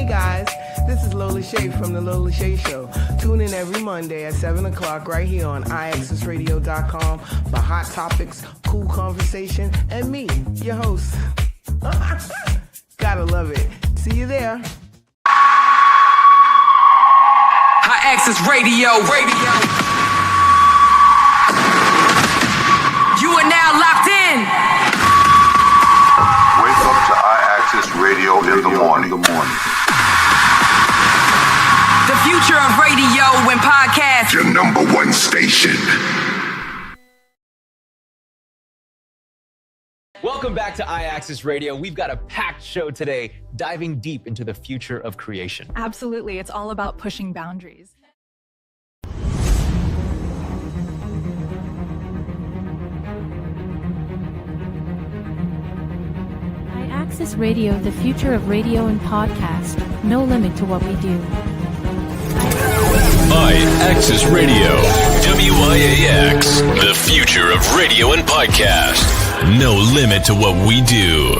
Hey guys, this is Lola Shea from The Lola Shea Show. Tune in every Monday at 7 o'clock right here on IAXISRADIO.com for hot topics, cool conversation, and me, your host. Gotta love it. See you there. IAXISRADIO. You are now locked in. Wake up to IAXISRADIO in the morning. The future of radio and podcast. Your number one station. Welcome back to IAXISRADIO. We've got a packed show today, diving deep into the future of creation. Absolutely. It's all about pushing boundaries. IAXISRADIO, the future of radio and podcast. No limit to what we do. IAXISRADIO, WIAX, the future of radio and podcast. No limit to what we do.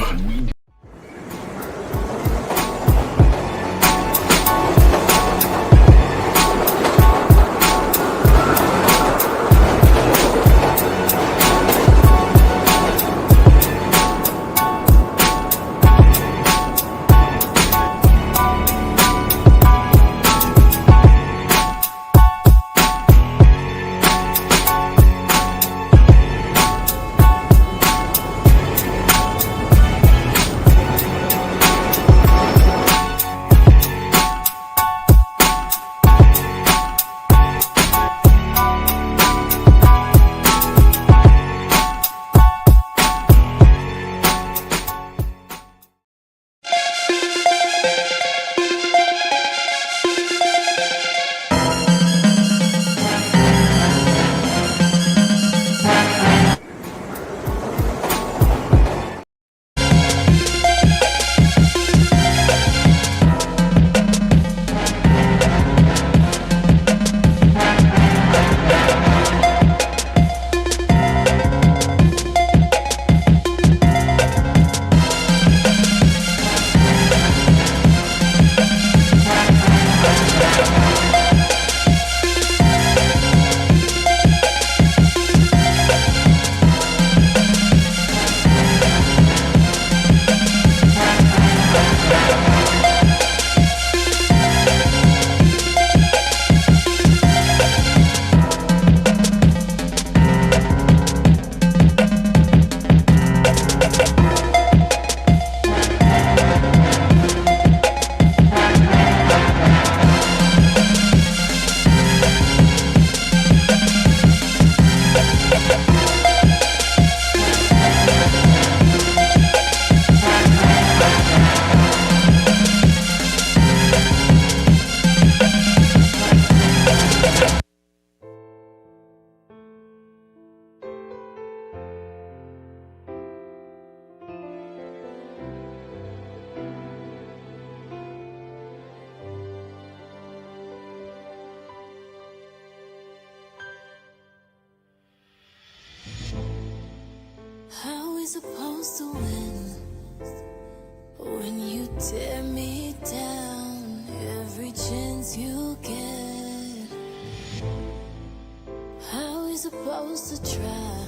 How we supposed to win when you tear me down every chance you get? How we supposed to try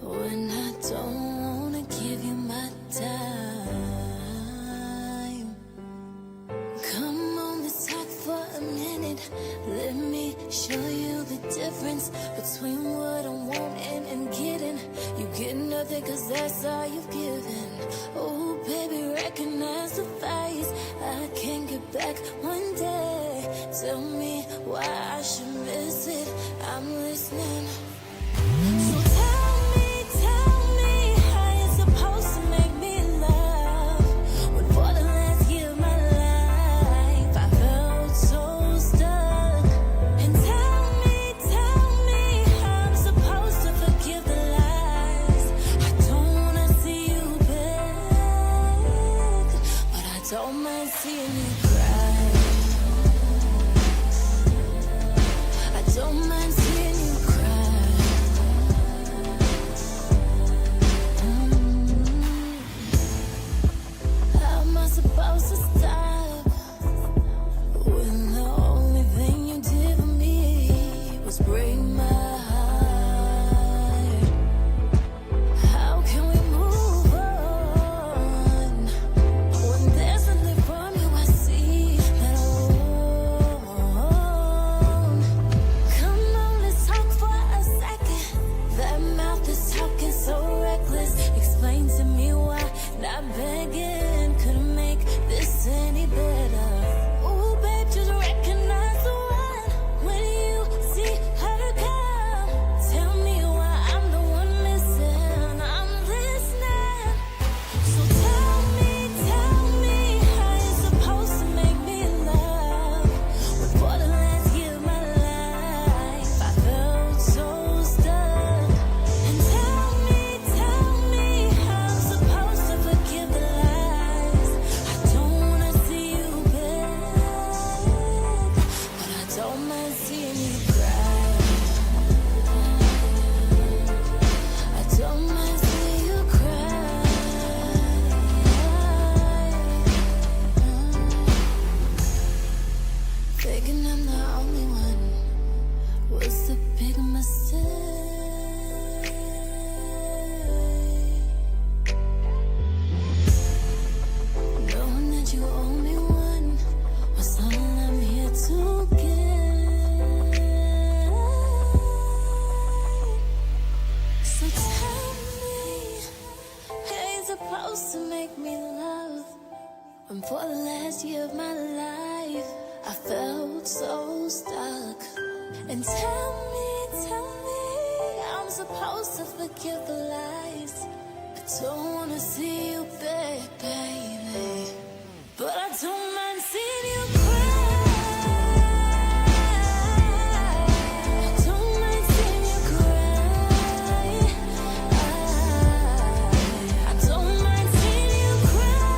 when I don't wanna give you my time? Come on, let's talk for a minute. Let me show you the difference between what I want and getting. You get nothing cause that's all you've given. Oh baby, recognize the face. I can't get back one day. Tell me why I should miss it. I'm listening. So tell me how you're supposed to make me love when for the last year of my life I felt so stuck. And tell me how I'm supposed to forgive the lies. I don't wanna see you back, but I don't mind seeing you cry. I don't mind seeing you cry. How am I supposed to stop? when the only thing you did for me was break my heart. How can we move on when there's nothing from you I see at all? Come on, let's talk for a second. That mouth is talking so reckless. Explain to me why not begging couldn't make this any better. Ooh, babe, just recognize the one when you see her come. Tell me why I'm the one missing. I'm listening. So tell me how you're supposed to make me love. When for the last year of my life I felt so stuck. And tell me how I'm supposed to forgive the lies. I don't wanna see you beg, but I don't mind seeing you cry. I don't mind seeing you cry. Thinking I'm the only one was a big mistake. Knowing that you only one was all I'm here to get. So tell me how you're supposed to make me love when for the last year of my life I felt so stuck. And tell me I'm supposed to forgive the lies. I don't wanna see you beg, baby, but I don't mind seeing you cry. I don't mind seeing you cry. I don't mind seeing you cry.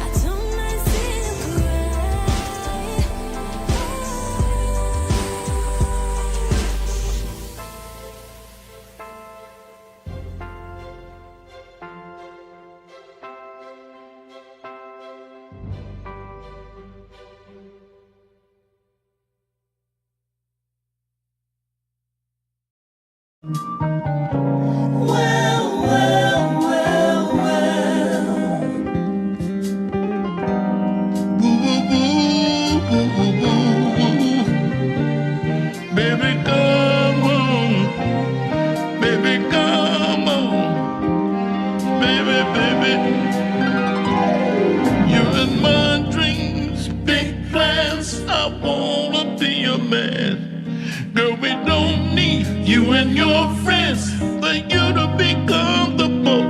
I don't mind seeing you cry. Baby, come on. Baby, come on. Baby, baby. You're in my dreams, big plans. I wanna be your man. Girl, we don't need you and your friends for you to be comfortable.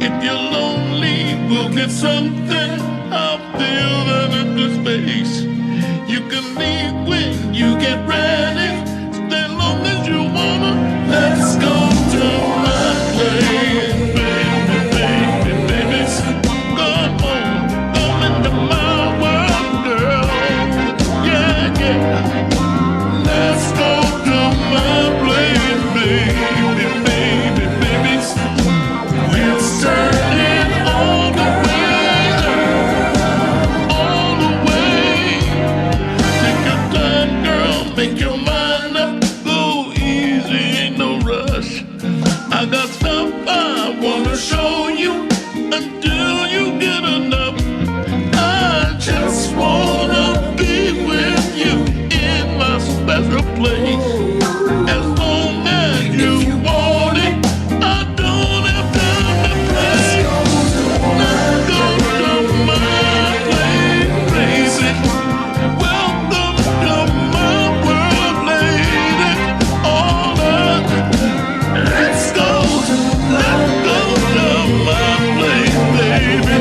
If you're lonely, we'll get something. I'll fill that empty space. You can leave when you get ready. Stay long as you wanna. Let's go to my place, baby, baby, baby. Come on, come into my world, girl. Yeah, yeah. Let's go to my place, baby, baby, baby. We'll turn it all the way, all the way. Take your time, girl, make your mind up. Go easy, ain't no rush. I got stuff I wanna show you until you get enough. I just wanna be with you in my special place. As long as you want it, I don't have time to play. Let's go to my place, crazy. Welcome to my world, lady. All up. Let's go to my place, baby.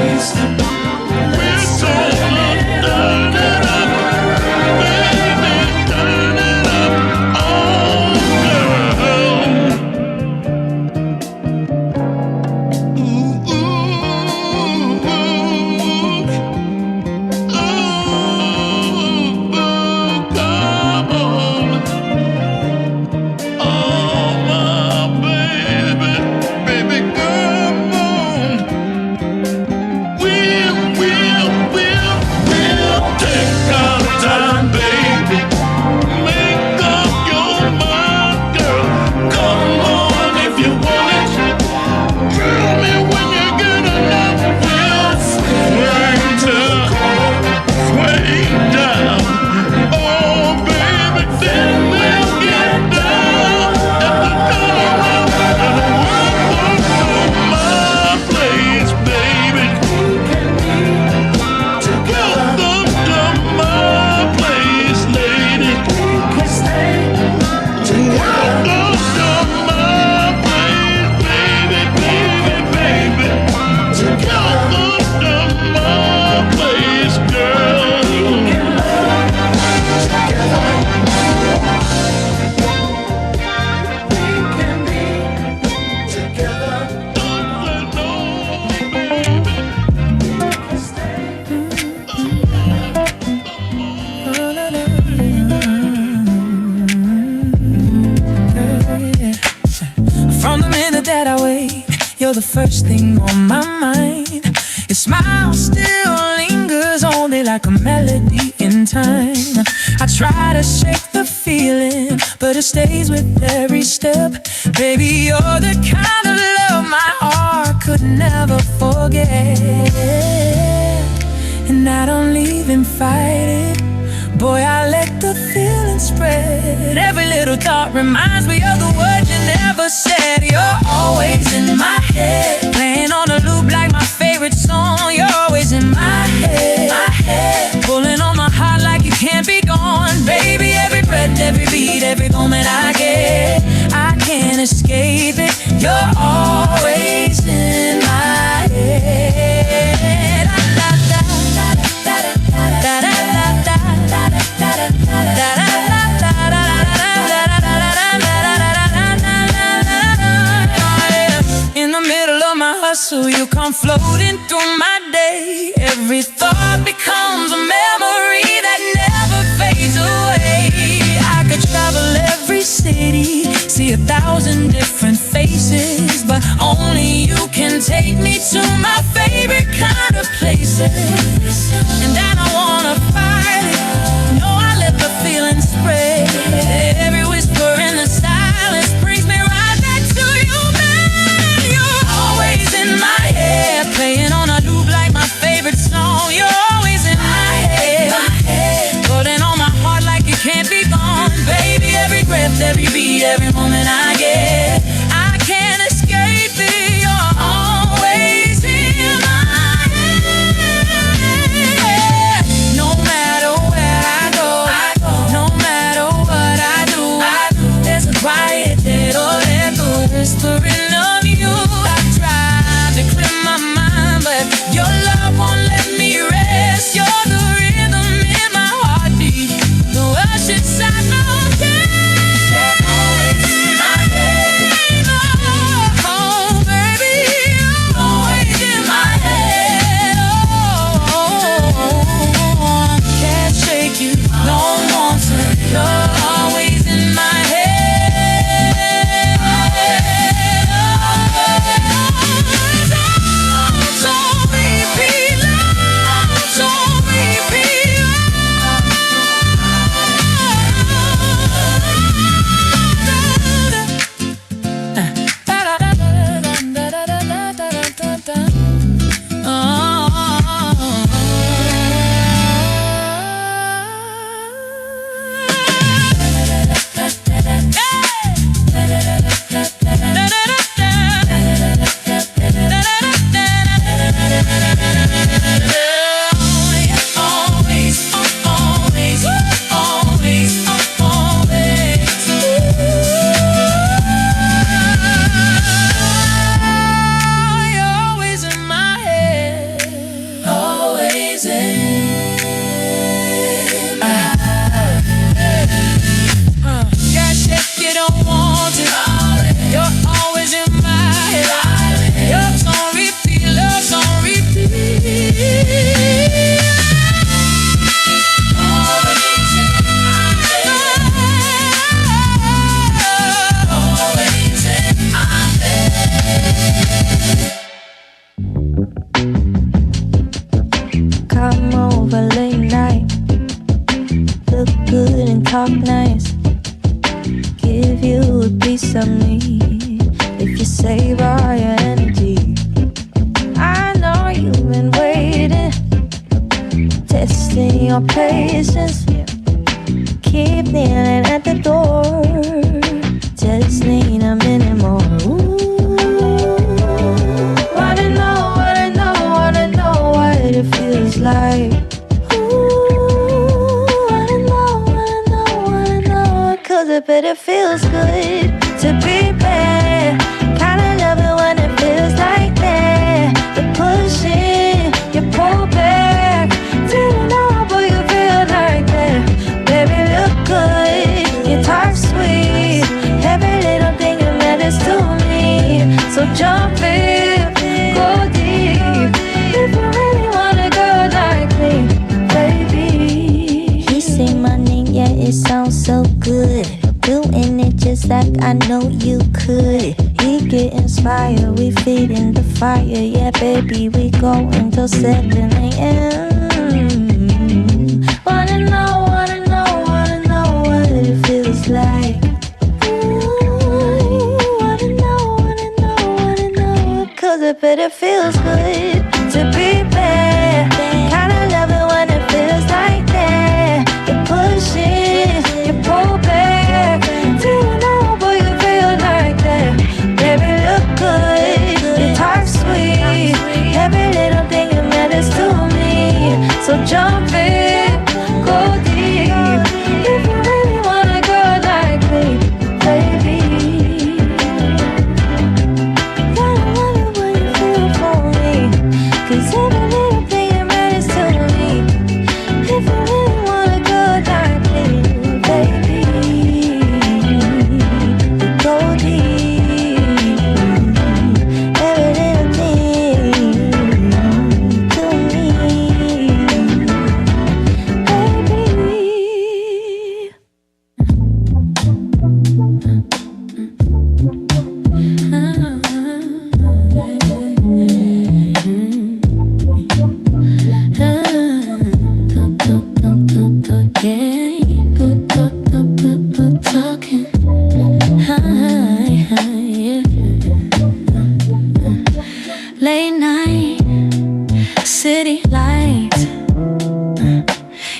you're the first thing on my mind. Your smile still lingers all day like a melody in time. I try to shake the feeling, but it stays with every step. Baby, you're the kind of love my heart could never forget. And I don't even fight it. Boy, I let the feeling spread. Every little thought reminds me of the words you never said. You're always in my head, playing on a loop like my favorite song. You're always in my head, pulling on my heart like you can't be gone. Baby, every breath, every beat, every moment I get, I can't escape it. You're always in my head. In the middle of my hustle, you come floating through my day. Every thought becomes a memory that never fades away. I could travel every city, see 1,000 different faces, but only you can take me to my favorite kind of places. And I don't wanna fight it, no, I let the feeling spread. Every whisper in the silence brings me right back to you, man. You're always in my head, playing on a loop like my favorite song. You're always in my head, pulling on my heart like you can't be gone. Baby, every breath, every beat, every moment I get, I can't escape it. You're always in my head. No matter where I go, no matter what I do, there's a quiet little echo whispering of you. I tried to clear my mind, but your love won't let me rest. You're the rhythm in my heartbeat, the rush inside my head. fire, we feeding the fire. Yeah, baby, we go until 7 a.m. Wanna know what it feels like. Wanna know, cause I bet it feels good to be bad. Kinda love it when it feels like that. You push it, you pull back. Do you know, boy, you feel like that. Baby, look good, you talk sweet. Every little thing that matters to me. So jump in, go deep. If you really wanna go like me, baby. Gotta love it when you feel for me. Cause every little thing that matters to me. If you really wanna go like me, baby, go deep. Every little thing to me, late night, city lights.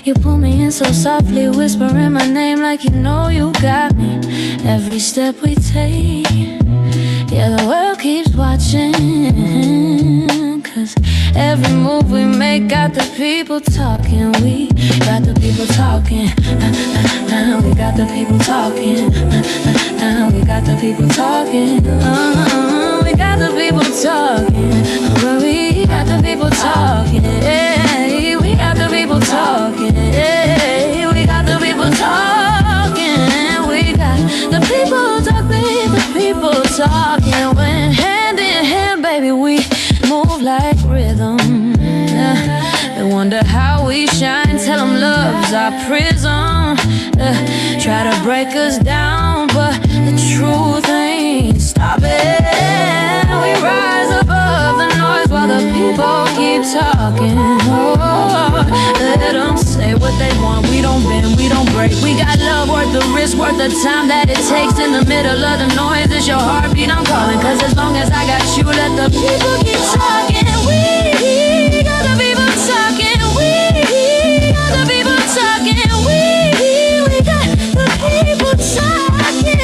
You pull me in so softly, whispering my name like you know you got me. Every step we take, yeah, the world keeps watching. Cause every move we make got the people talking. We got the people talking. We got the people talking. We got the people talking. We got the people talking. We got the people talking. Yeah, we got the people talking. Yeah, we got the people talking. We got the people talking. The people talking. When hand in hand, baby, we move like rhythm. They wonder how we shine. Tell them love's our prison. Try to break us down, but the truth ain't stopping. We rise above the noise while the people keep talking. Oh, let them say what they want. We don't bend, we don't break. We got love worth the risk, worth the time that it takes. In the middle of the noise, it's your heartbeat I'm calling. Cause as long as I got you, let the people keep talking. We got the people talking. We got the people talking. We got the people talking.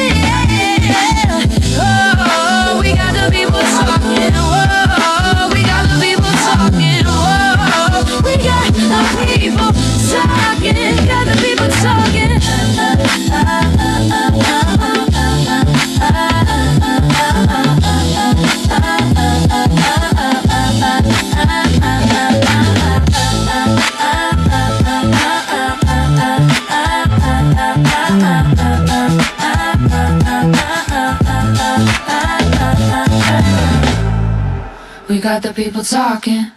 Oh, we got the people talking. Oh, we got the people talking. Oh, we got the people talking. Got the people talking.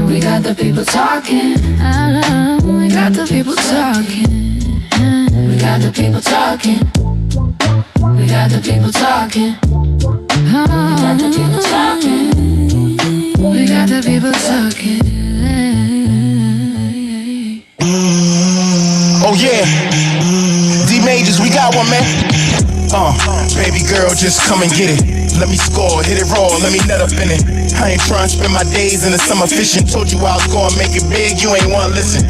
We got the people talking. We got the people talking. We got the people talking. We got the people talking. We got the people talking. We got the people talking. We got the people talking. Oh yeah, D Majors, we got one, man. Baby girl, just come and get it. Let me score, hit it raw, let me nut up in it. I ain't trying to spend my days in the summer fishing. Told you I was gonna make it big, you ain't wanna listen.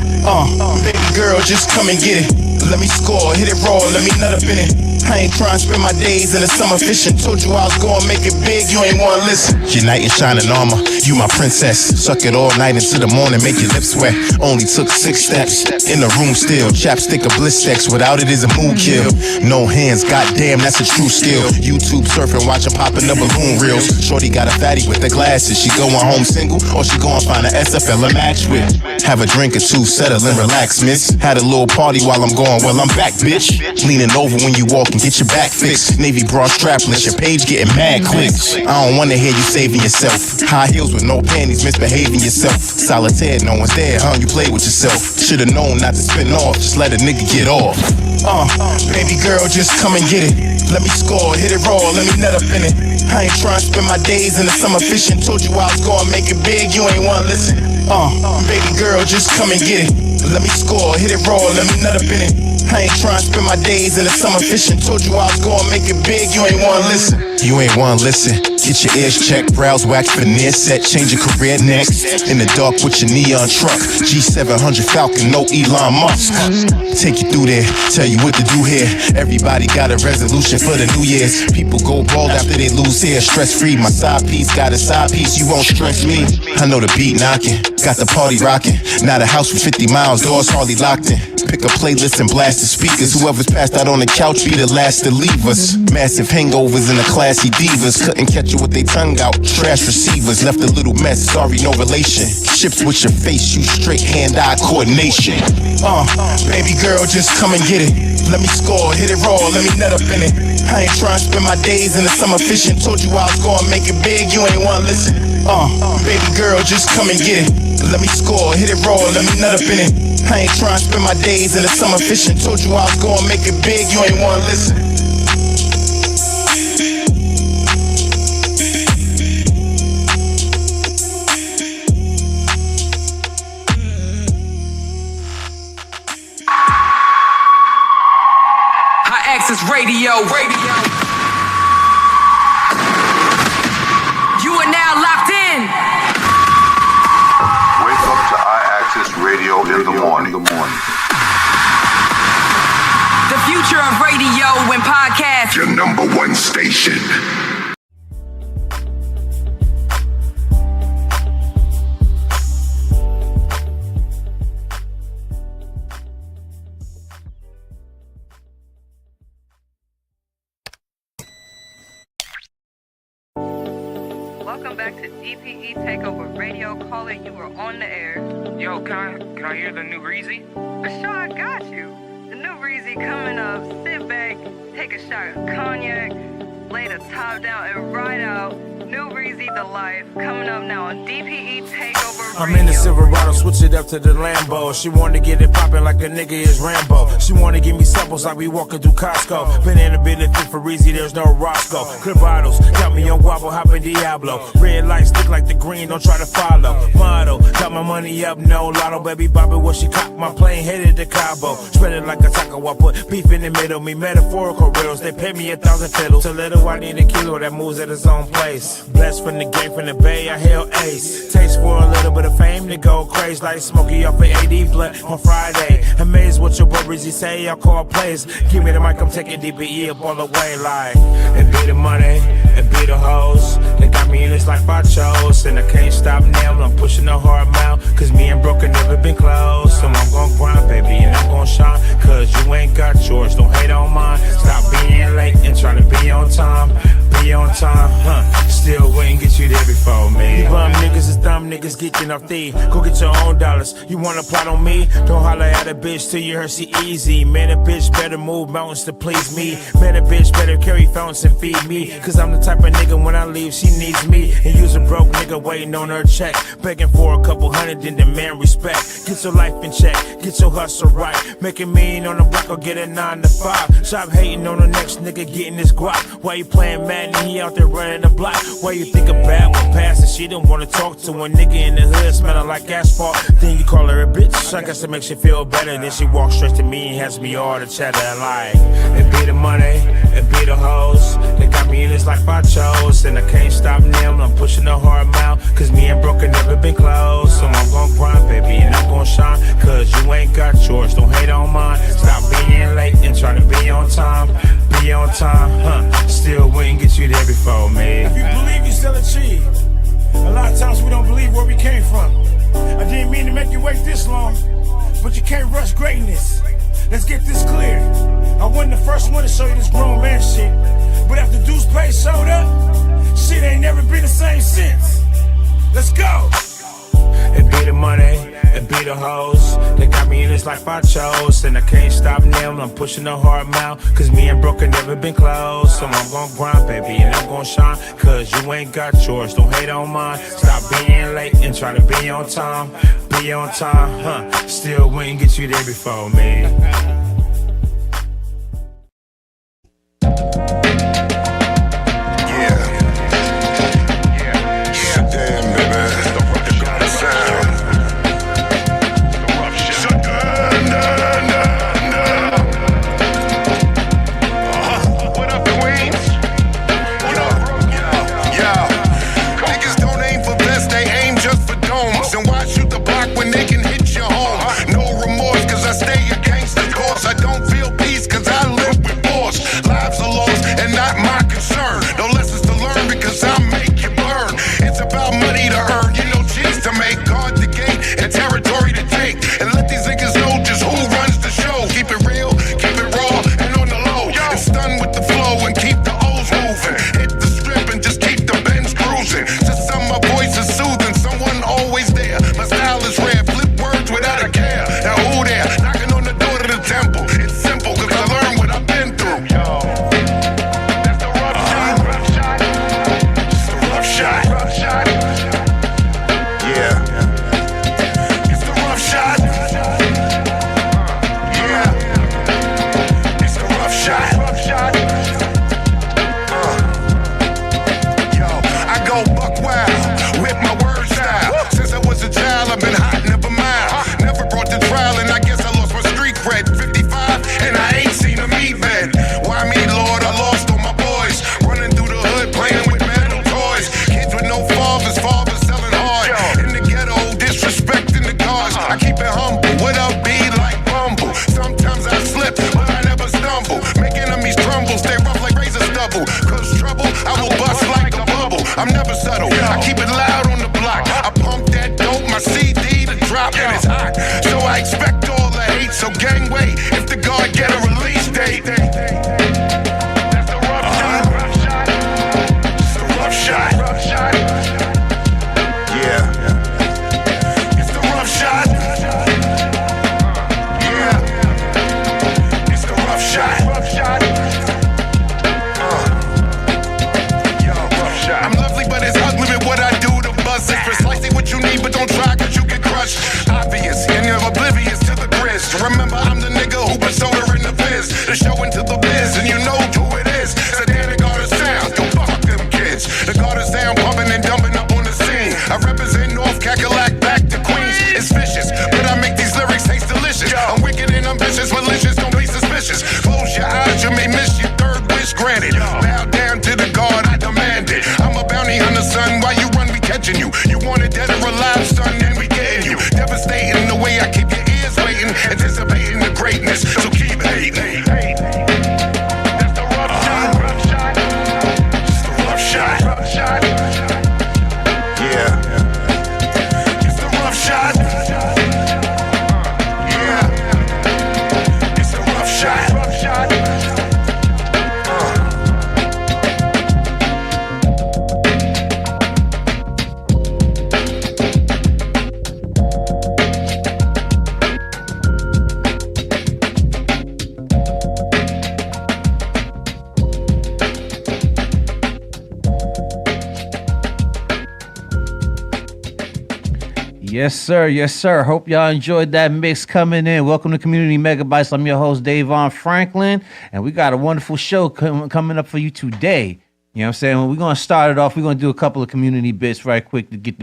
Baby girl, just come and get it. Let me score, hit it raw, let me nut up in it. I ain't trying to spend my days in the summer fishing. Told you I was gonna make it big, you ain't wanna listen. Your knight in shining armor, you my princess. Suck it all night into the morning, make your lips wet. Only took 6 steps, in the room still. Chapstick of bliss sex, without it is a mood kill. No hands, goddamn, that's a true skill. YouTube surfing, watching popping the balloon reels. Shorty got a fatty with the glasses. She going home single, or she going find an SFL to match with. Have a drink or two, settle and relax, miss. Had a little party while I'm gone, well I'm back, bitch. Leaning over when you walk and get your back fixed. Navy bra strapless, your page getting mad clicks. I don't wanna hear you saving yourself. High heels with no panties, misbehaving yourself. Solitaire, no one's there, huh? You play with yourself. Should've known not to spin off, just let a nigga get off. Baby girl, just come and get it. Let me score, hit it raw, let me nut up in it. I ain't trying to spend my days in the summer fishing. Told you I was gonna make it big, you ain't wanna listen. Baby girl, just come and get it. Let me score, hit it raw, let me nut up in it. I ain't trying to spend my days in the summer fishing. Told you I was gonna make it big, you ain't wanna listen. You ain't wanna listen. Get your ears checked, brows waxed, veneer set, change your career next. In the dark with your neon truck, G700 Falcon, no Elon Musk. Take you through there, tell you what to do here. Everybody got a resolution for the New Year's. People go bald after they lose hair. Stress free, my side piece got a side piece. You won't stress me. I know the beat knocking, got the party rocking. Now the house with 50 miles, doors hardly locked in. Pick a playlist and blast the speakers. Whoever's passed out on the couch be the last to leave us. Massive hangovers in the classy divas. Couldn't catch it with they tongue out. Trash receivers left a little mess. Sorry, no relation. Ships with your face, you straight hand-eye coordination. Baby girl, just come and get it. Let me score, hit it raw, let me nut up in it. I ain't trying to spend my days in the summer fishing. Told you I was gonna make it big, you ain't wanna listen. Baby girl, just come and get it. Let me score, hit it raw, let me nut up in it. I ain't trying to spend my days in the summer fishing. Told you I was gonna make it big, you ain't wanna listen. Radio. You are now locked in. Wake up to IAXIS Radio in the morning. The future of radio and podcast. Your number one station. Welcome back to DPE Takeover Radio. Caller, you are on the air. Yo, can I hear the new Breezy? Sure, I got you. The new Breezy coming up. Sit back, take a shot of cognac, lay the top down and ride out. New Breezy, the life, coming up now on DPE Takeover Radio. I'm in the Silverado, switch it up to the Lambo. She wanna get it poppin' like a nigga is Rambo. She wanna give me samples like we walking through Costco. Been in a bit of for Easy, there's no Roscoe. Clip bottles, got me on wobble, hoppin' Diablo. Red lights stick like the green, don't try to follow. Motto, got my money up, no lotto. Baby Bobby, what she cop, my plane headed to Cabo. Spread it like a taco, I put beef in the middle. Me metaphorical riddles, they pay me 1,000 fiddles. A little, I need a kilo that moves at its own place. Blessed from the game, from the bay, I hail ace. Taste for a little bit of fame to go crazy like Smokey off of AD Blood on Friday. Amazed what your boy Breezy say, I'll call plays. Give me the mic, I'm taking DPE up all the way like. And be the money, and be the hoes. They got me in this life I chose. And I can't stop now, I'm pushing a hard mile. Cause me and Brooke have never been close. So I'm gon' grind, baby, and I'm gon' shine. Cause you ain't got yours, don't hate on mine. Stop being late and try to be on time. Be on time, still waiting, get you there before me. You bum niggas is dumb niggas geeking off thee. Go get your own dollars. You wanna plot on me? Don't holler at a bitch till you heard she easy. Man, a bitch better move mountains to please me. Man, a bitch better carry fountains and feed me. Cause I'm the type of nigga when I leave, she needs me. And use a broke nigga waiting on her check. Begging for a couple hundred, then demand respect. Get your life in check, get your hustle right. Make a million on the block or get a 9 to 5. Stop hating on the next nigga getting this guap. Why you playing mad and he out there running the block? Why you think about what passed and she didn't wanna talk to a nigga in the hood smelling like asphalt? Then you call her a bitch, I guess it makes you feel better. Then she walks straight to me and has me all the chatter like. And be the money, and be the hoes. They got me in this life I chose. And I can't stop now, I'm pushing a hard mile. Cause me and Brooke have never been close. So I'm gon' grind, baby, and I'm gon' shine. Cause you ain't got yours, don't hate on mine. Stop being late and try to be on time. Be on time, still waiting, get you there before me. If you believe you still achieve. A lot of times we don't believe where we came from. I didn't mean to make you wait this long, but you can't rush greatness. Let's get this clear. I wasn't the first one to show you this grown man shit, but after Deuce Pay showed up, shit ain't never been the same since. Let's go. And be the money, and be the hoes. They got me in this life I chose. And I can't stop now, I'm pushing a hard mile. Cause me and Brooke have never been close. So I'm gon' grind, baby, and I'm gon' shine. Cause you ain't got yours, don't hate on mine. Stop being late and try to be on time. Be on time, still waiting, get you there before me. Yes, sir. Yes, sir. Hope y'all enjoyed that mix coming in. Welcome to Community Megabytes. I'm your host, DAVON Franklin, and we got a wonderful show coming up for you today. You know what I'm saying? We're going to start it off. We're going to do a couple of community bits right quick to get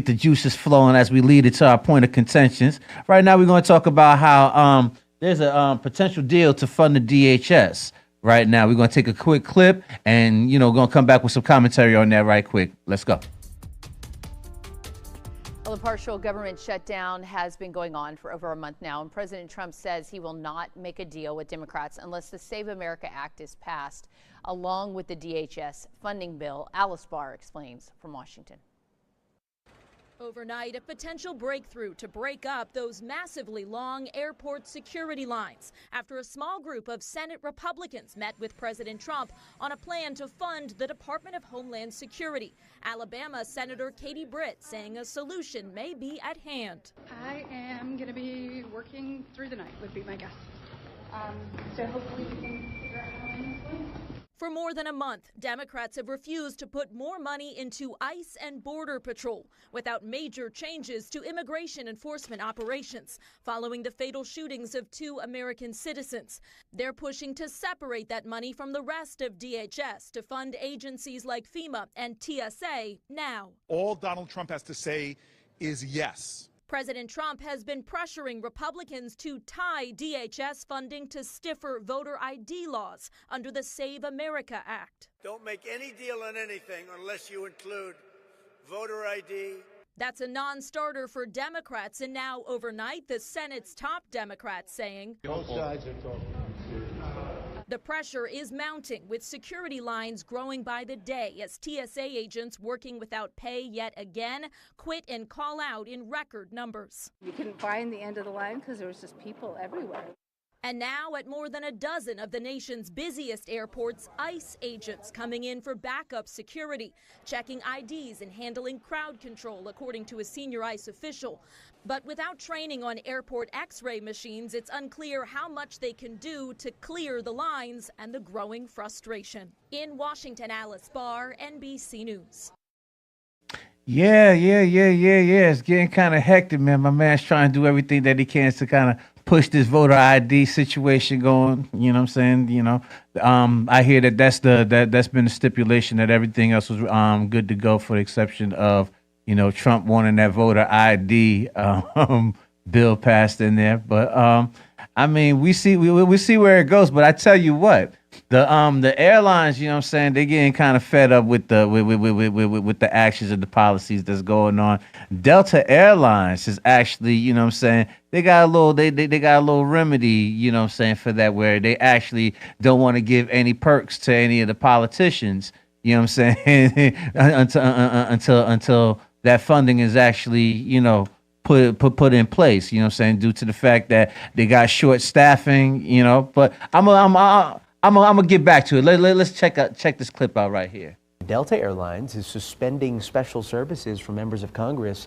the juices flowing as we lead it to our point of contentions. Right now, we're going to talk about how there's a potential deal to fund the DHS. Right now, we're going to take a quick clip and, going to come back with some commentary on that right quick. Let's go. Well, the partial government shutdown has been going on for over a month now, and President Trump says he will not make a deal with Democrats unless the Save America Act is passed, along with the DHS funding bill. Alice Barr explains from Washington. Overnight, a potential breakthrough to break up those massively long airport security lines after a small group of Senate Republicans met with President Trump on a plan to fund the Department of Homeland Security. Alabama Senator Katie Britt saying a solution may be at hand. I am going to be working through the night, would be my guess. So hopefully we can figure out how I'm going. For more than a month, Democrats have refused to put more money into ICE and Border Patrol without major changes to immigration enforcement operations following the fatal shootings of 2 American citizens. They're pushing to separate that money from the rest of DHS to fund agencies like FEMA and TSA now. All Donald Trump has to say is yes. President Trump has been pressuring Republicans to tie DHS funding to stiffer voter ID laws under the Save America Act. Don't make any deal on anything unless you include voter ID. That's a non-starter for Democrats, and now overnight, the Senate's top Democrats saying Both sides are talking. the pressure is mounting, with security lines growing by the day as TSA agents working without pay yet again quit and call out in record numbers. You couldn't find the end of the line because there was just people everywhere. And now at more than a dozen of the nation's busiest airports, ICE agents coming in for backup security, checking IDs and handling crowd control, according to a senior ICE official. But without training on airport X-ray machines, it's unclear how much they can do to clear the lines and the growing frustration. In Washington, Alice Barr, NBC News. Yeah. It's getting kind of hectic, man. My man's trying to do everything that he can to kind of push this voter ID situation going. You know what I'm saying? I hear that's been the stipulation, that everything else was good to go, for the exception of Trump wanting that voter ID bill passed in there. But I mean, we see where it goes. But I tell you what, the airlines, they're getting kind of fed up with the actions and the policies that's going on. Delta Airlines is actually, they got a little they got a little remedy, for that, where they actually don't want to give any perks to any of the politicians, until that funding is actually, put in place, due to the fact that they got short staffing, But I'm gonna get back to it. Let's check this clip out right here. Delta Airlines is suspending special services for members of Congress.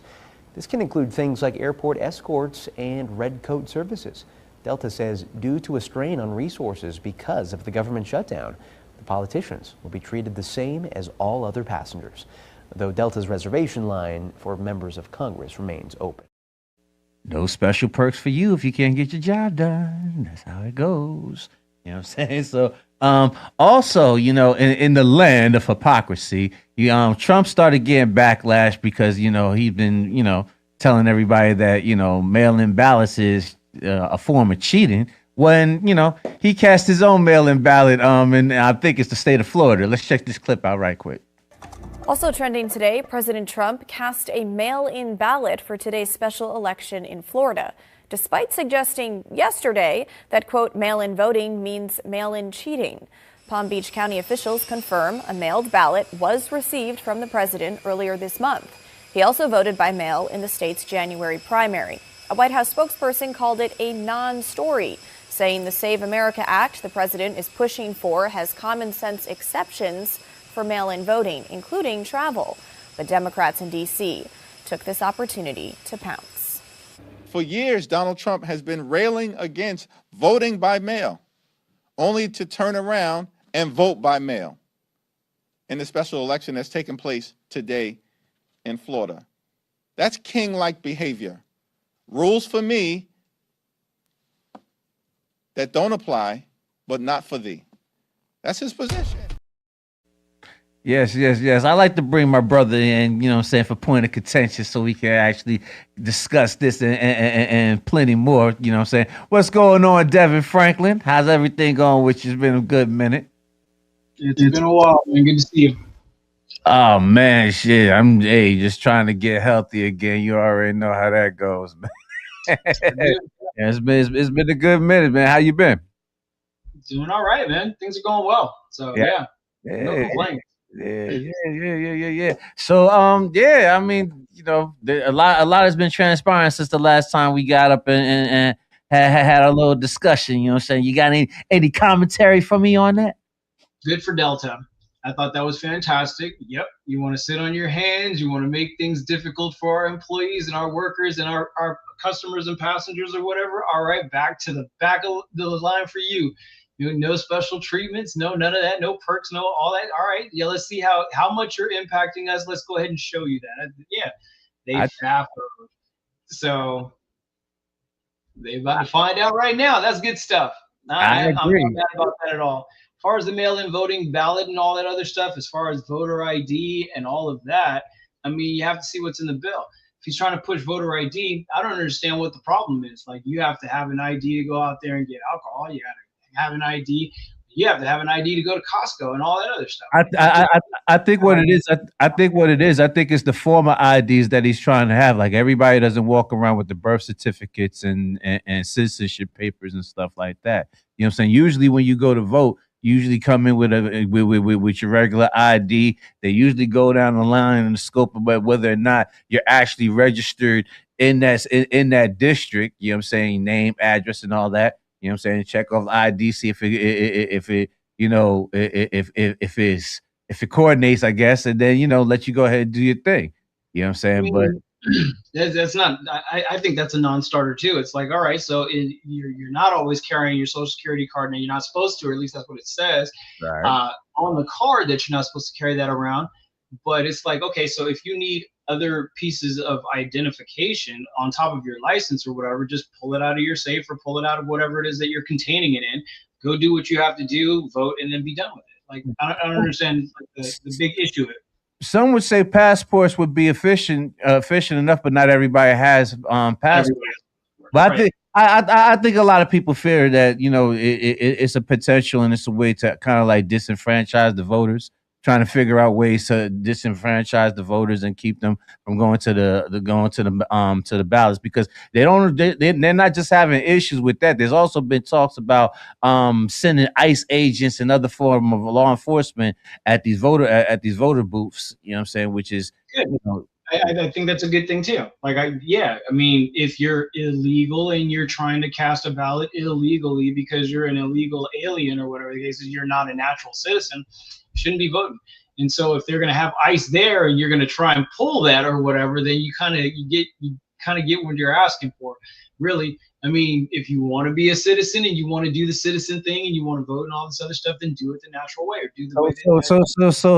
This can include things like airport escorts and red coat services. Delta says due to a strain on resources because of the government shutdown, the politicians will be treated the same as all other passengers, though Delta's reservation line for members of Congress remains open. No special perks for you if you can't get your job done. That's how it goes. You know what I'm saying? So, also, in the land of hypocrisy, Trump started getting backlash because, he's been, telling everybody that, mail-in ballots is a form of cheating, when, he cast his own mail-in ballot, and I think it's the state of Florida. Let's check this clip out right quick. Also trending today, President Trump cast a mail-in ballot for today's special election in Florida, despite suggesting yesterday that, quote, mail-in voting means mail-in cheating. Palm Beach County officials confirm a mailed ballot was received from the president earlier this month. He also voted by mail in the state's January primary. A White House spokesperson called it a non-story, saying the Save America Act the president is pushing for has common sense exceptions for mail-in voting, including travel. But Democrats in D.C. took this opportunity to pounce. For years, Donald Trump has been railing against voting by mail, only to turn around and vote by mail in the special election that's taking place today in Florida. That's king-like behavior. Rules for me that don't apply, but not for thee. That's his position. Yes, yes, yes. I like to bring my brother in, you know what I'm saying, for point of contention so we can actually discuss this and plenty more, you know what I'm saying. What's going on, Devin Franklin? How's everything going with you? It's been a good minute. It's been a while, man. Good to see you. Oh, man, shit. I'm just trying to get healthy again. You already know how that goes, man. Yeah, it's been a good minute, man. How you been? Doing all right, man. Things are going well. So, yeah. No complaints. Yeah. So, yeah, I mean, you know, a lot has been transpiring since the last time we got up and had a little discussion. You know what I'm saying? You got any commentary for me on that? Good for Delta. I thought that was fantastic. Yep. You want to sit on your hands. You want to make things difficult for our employees and our workers and our customers and passengers or whatever. All right, back to the back of the line for you. No special treatments, none of that, no perks, no all that. All right, yeah, let's see how much you're impacting us. Let's go ahead and show you that. Yeah, they faff over. So they're about to find out right now. That's good stuff. I agree. I'm not mad about that at all. As far as the mail-in voting ballot and all that other stuff, as far as voter ID and all of that, I mean, you have to see what's in the bill. If he's trying to push voter ID, I don't understand what the problem is. Like, you have to have an ID to go out there and get alcohol. You got to have an ID. You have to have an ID to go to Costco and all that other stuff. I think what it is. I think it's the former IDs that he's trying to have. Like, everybody doesn't walk around with the birth certificates and citizenship papers and stuff like that. You know what I'm saying? Usually when you go to vote, you usually come in with your regular ID. They usually go down the line in the scope of whether or not you're actually registered in that district. You know what I'm saying? Name, address, and all that. You know what I'm saying? Check off ID, see if it coordinates, I guess, and then, you know, let you go ahead and do your thing. You know what I'm saying? But that's not. I think that's a non-starter too. It's like, all right, so you're not always carrying your social security card, and you're not supposed to, or at least that's what it says on the card, that you're not supposed to carry that around. But it's like, okay, so if you need other pieces of identification on top of your license or whatever, just pull it out of your safe or pull it out of whatever it is that you're containing it in. Go do what you have to do, vote, and then be done with it. Like, I don't understand the big issue of it. Some would say passports would be efficient enough, but not everybody has passports. But I think a lot of people fear that, you know, it's a potential and it's a way to kind of like disenfranchise the voters, trying to figure out ways to disenfranchise the voters and keep them from going to the ballots, because they're not just having issues with that. There's also been talks about sending ICE agents and other form of law enforcement at these voter booths. You know what I'm saying? Which is good. You know, I think that's a good thing too. Like, I mean, if you're illegal and you're trying to cast a ballot illegally because you're an illegal alien or whatever the case is, you're not a natural citizen, you shouldn't be voting. And so if they're going to have ICE there and you're going to try and pull that or whatever, then you kind of get what you're asking for, really. I mean, if you want to be a citizen and you want to do the citizen thing and you want to vote and all this other stuff, then do it the natural way, or do the way.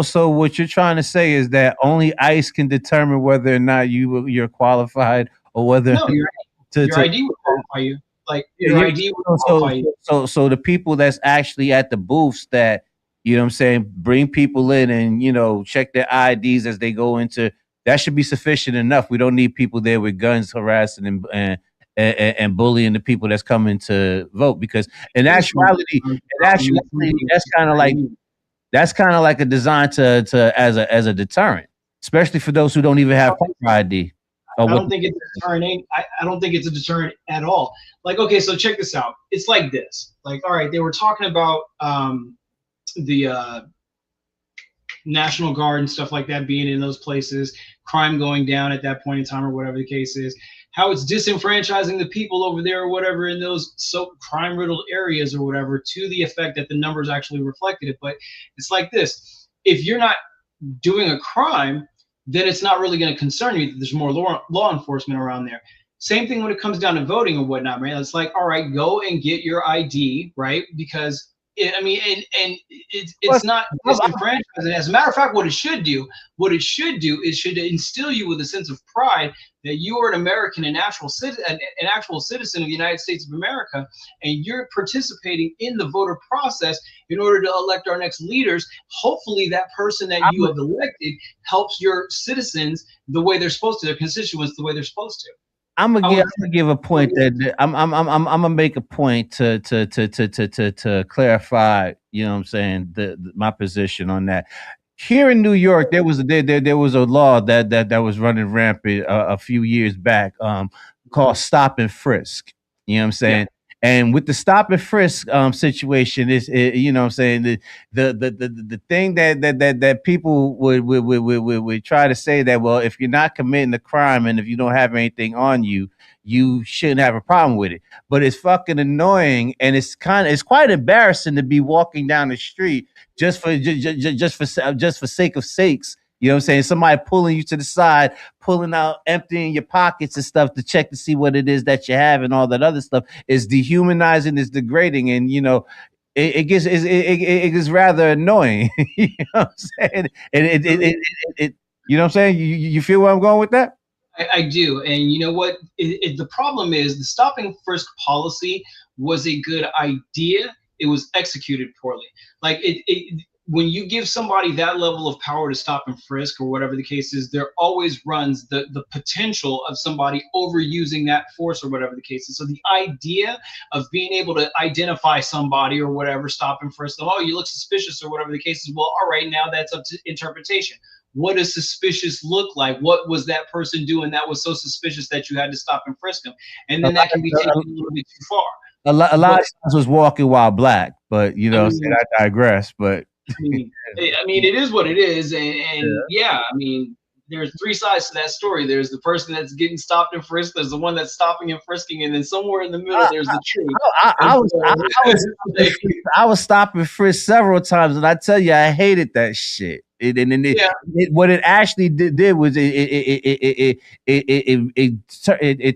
So what you're trying to say is that only ICE can determine whether or not you're qualified, or whether your ID would qualify you. Like, your ID would qualify you. So the people that's actually at the booths that, you know what I'm saying, bring people in and, you know, check their IDs as they go into, that should be sufficient enough. We don't need people there with guns harassing and bullying the people that's coming to vote, because in actuality that's kind of like a design to as a deterrent, especially for those who don't even have paper ID. I don't think it's a deterrent. I don't think it's a deterrent at all. Like, okay, so check this out. It's like this. Like, all right, they were talking about the National Guard and stuff like that being in those places, crime going down at that point in time or whatever the case is, how it's disenfranchising the people over there or whatever in those so crime-riddled areas or whatever, to the effect that the numbers actually reflected it. But it's like this. If you're not doing a crime, then it's not really going to concern you that there's more law enforcement around there. Same thing when it comes down to voting or whatnot, man. It's like, all right, go and get your ID, right? Because I mean, and it's not disenfranchising. As a matter of fact, what it should do is should instill you with a sense of pride that you are an American, an actual citizen of the United States of America, and you're participating in the voter process in order to elect our next leaders. Hopefully, that person that you have elected helps your citizens the way they're supposed to, their constituents the way they're supposed to. I'm gonna give a point that I'm gonna make a point to clarify. You know what I'm saying? My position on that. Here in New York, there was a law that was running rampant a few years back, called stop and frisk. You know what I'm saying? Yeah. And with the stop and frisk situation, you know what I'm saying, the thing that people would try to say that, well, if you're not committing a crime and if you don't have anything on you, you shouldn't have a problem with it. But it's fucking annoying, and it's quite embarrassing to be walking down the street just for sake of sakes. You know what I'm saying? Somebody pulling you to the side, pulling out, emptying your pockets and stuff to check to see what it is that you have, and all that other stuff is dehumanizing, is degrading, and you know, it gets rather annoying. You know what I'm saying? And it you know what I'm saying? You feel where I'm going with that? I do, and you know what? The problem is the stop and frisk policy was a good idea. It was executed poorly. Like when you give somebody that level of power to stop and frisk or whatever the case is, there always runs the potential of somebody overusing that force or whatever the case is. So the idea of being able to identify somebody or whatever, stop and frisk them, oh, you look suspicious or whatever the case is, well, all right, now that's up to interpretation. What does suspicious look like? What was that person doing that was so suspicious that you had to stop and frisk them? And then that can be taken a little bit too far. A lot of times was walking while black, but you know, I digress. But I mean, it is what it is, and yeah, I mean, there's three sides to that story. There's the person that's getting stopped and frisked. There's the one that's stopping and frisking, and then somewhere in the middle, there's the truth. I was stopped and frisked several times, and I tell you, I hated that shit. What it actually did was it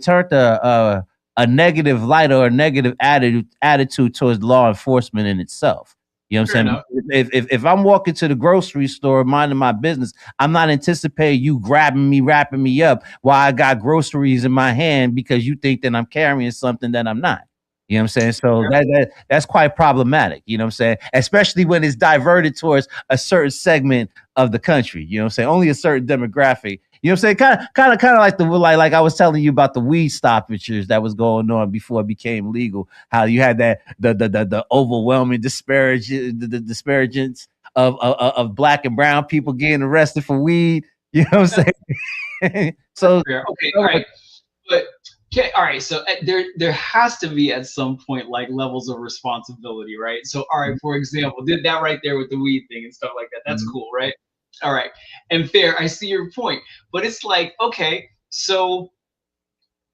turned a negative light or a negative attitude towards law enforcement in itself. You know what I'm saying? If I'm walking to the grocery store minding my business, I'm not anticipating you grabbing me, wrapping me up while I got groceries in my hand because you think that I'm carrying something that I'm not. You know what I'm saying? So that's quite problematic, you know what I'm saying? Especially when it's diverted towards a certain segment of the country, you know what I'm saying? Only a certain demographic. You know what I'm saying? Kind of like I was telling you about the weed stoppages that was going on before it became legal. How you had that the overwhelming disparagence of black and brown people getting arrested for weed. You know what I'm saying? So okay, all right, but okay, all right. So there has to be at some point like levels of responsibility, right? So all right, for example, did that right there with the weed thing and stuff like that. That's cool, right? All right, and fair. I see your point, but it's like, okay, so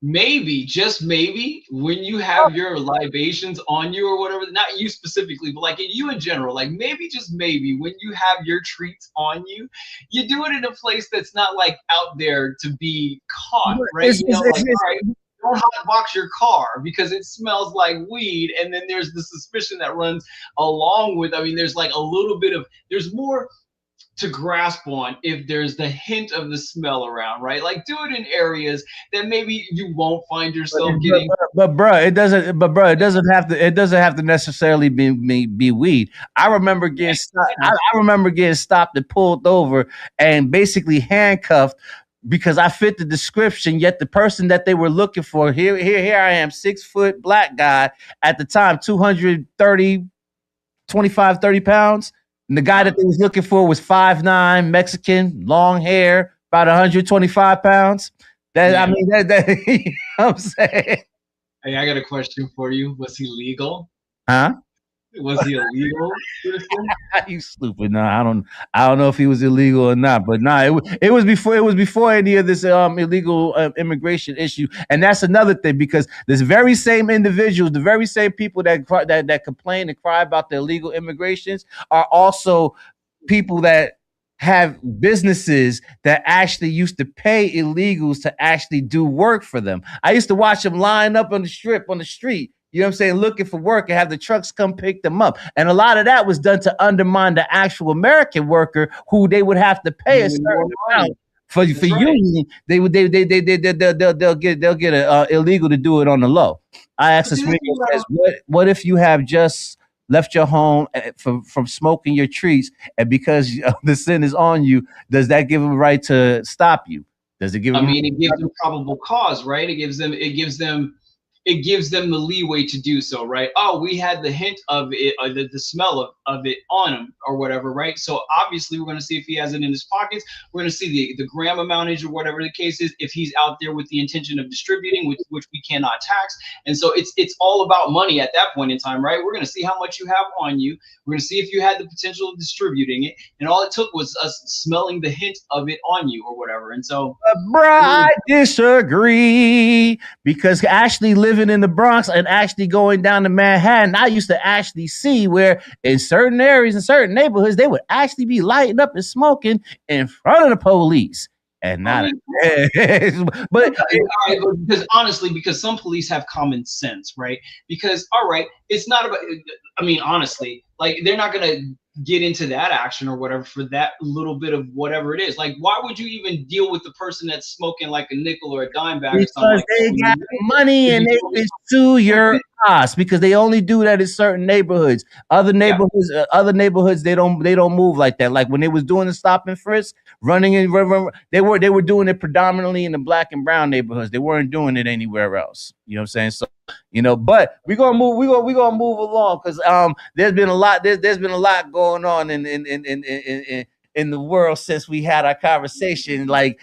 maybe, just maybe, when you have your libations on you or whatever, not you specifically, but like you in general, like maybe, just maybe, when you have your treats on you, you do it in a place that's not like out there to be caught, right? You know, like, all right, don't hotbox your car because it smells like weed, and then there's the suspicion that runs along with. I mean, there's like a little bit of, there's more to grasp on if there's the hint of the smell around, right? Like do it in areas that maybe you won't find yourself getting. But bro, it doesn't have to necessarily be weed. I remember getting stopped and pulled over and basically handcuffed because I fit the description. Yet the person that they were looking for, here I am, 6 foot black guy at the time, 25, 30 pounds. And the guy that they was looking for was 5'9", Mexican, long hair, about 125 pounds. I mean, you know what I'm saying? Hey, I got a question for you. Was he legal? Huh? Was he illegal? You stupid. No, I don't know if he was illegal or not, but it was before any of this illegal immigration issue. And that's another thing, because this very same individuals, the very same people that complain and cry about the illegal immigrations are also people that have businesses that actually used to pay illegals to actually do work for them. I used to watch them line up on the street. you know what I'm saying, looking for work and have the trucks come pick them up. And a lot of that was done to undermine the actual American worker who they would have to pay a certain amount for union. They'll get illegal to do it on the low. IAXIS Radio says, what if you have just left your home from smoking your trees, and because the sin is on you, does that give them a right to stop you? Does it give them? I mean, it gives them probable cause, right? It gives them the leeway to do so, right? Oh, we had the hint of it, the smell of it on him or whatever, right? So obviously we're going to see if he has it in his pockets. We're going to see the gram amountage or whatever the case is, if he's out there with the intention of distributing, which we cannot tax. And so it's all about money at that point in time, right? We're going to see how much you have on you. We're going to see if you had the potential of distributing it. And all it took was us smelling the hint of it on you or whatever. And so, bruh, I disagree, because actually living in the Bronx and actually going down to Manhattan, I used to actually see where in certain areas, in certain neighborhoods, they would actually be lighting up and smoking in front of the police. And not, but because honestly, because some police have common sense, right? Because all right, it's not about. I mean, honestly, like they're not gonna get into that action or whatever for that little bit of whatever it is. Like, why would you even deal with the person that's smoking like a nickel or a dime bag or something? Because they got money and they can sue your ass, because they only do that in certain neighborhoods. Other neighborhoods, they don't move like that. Like when they was doing the stop and frisk, running in, they were doing it predominantly in the black and brown neighborhoods. They weren't doing it anywhere else. You know what I'm saying? So, you know, but we're gonna move along, because there's been a lot going on in the world since we had our conversation. Like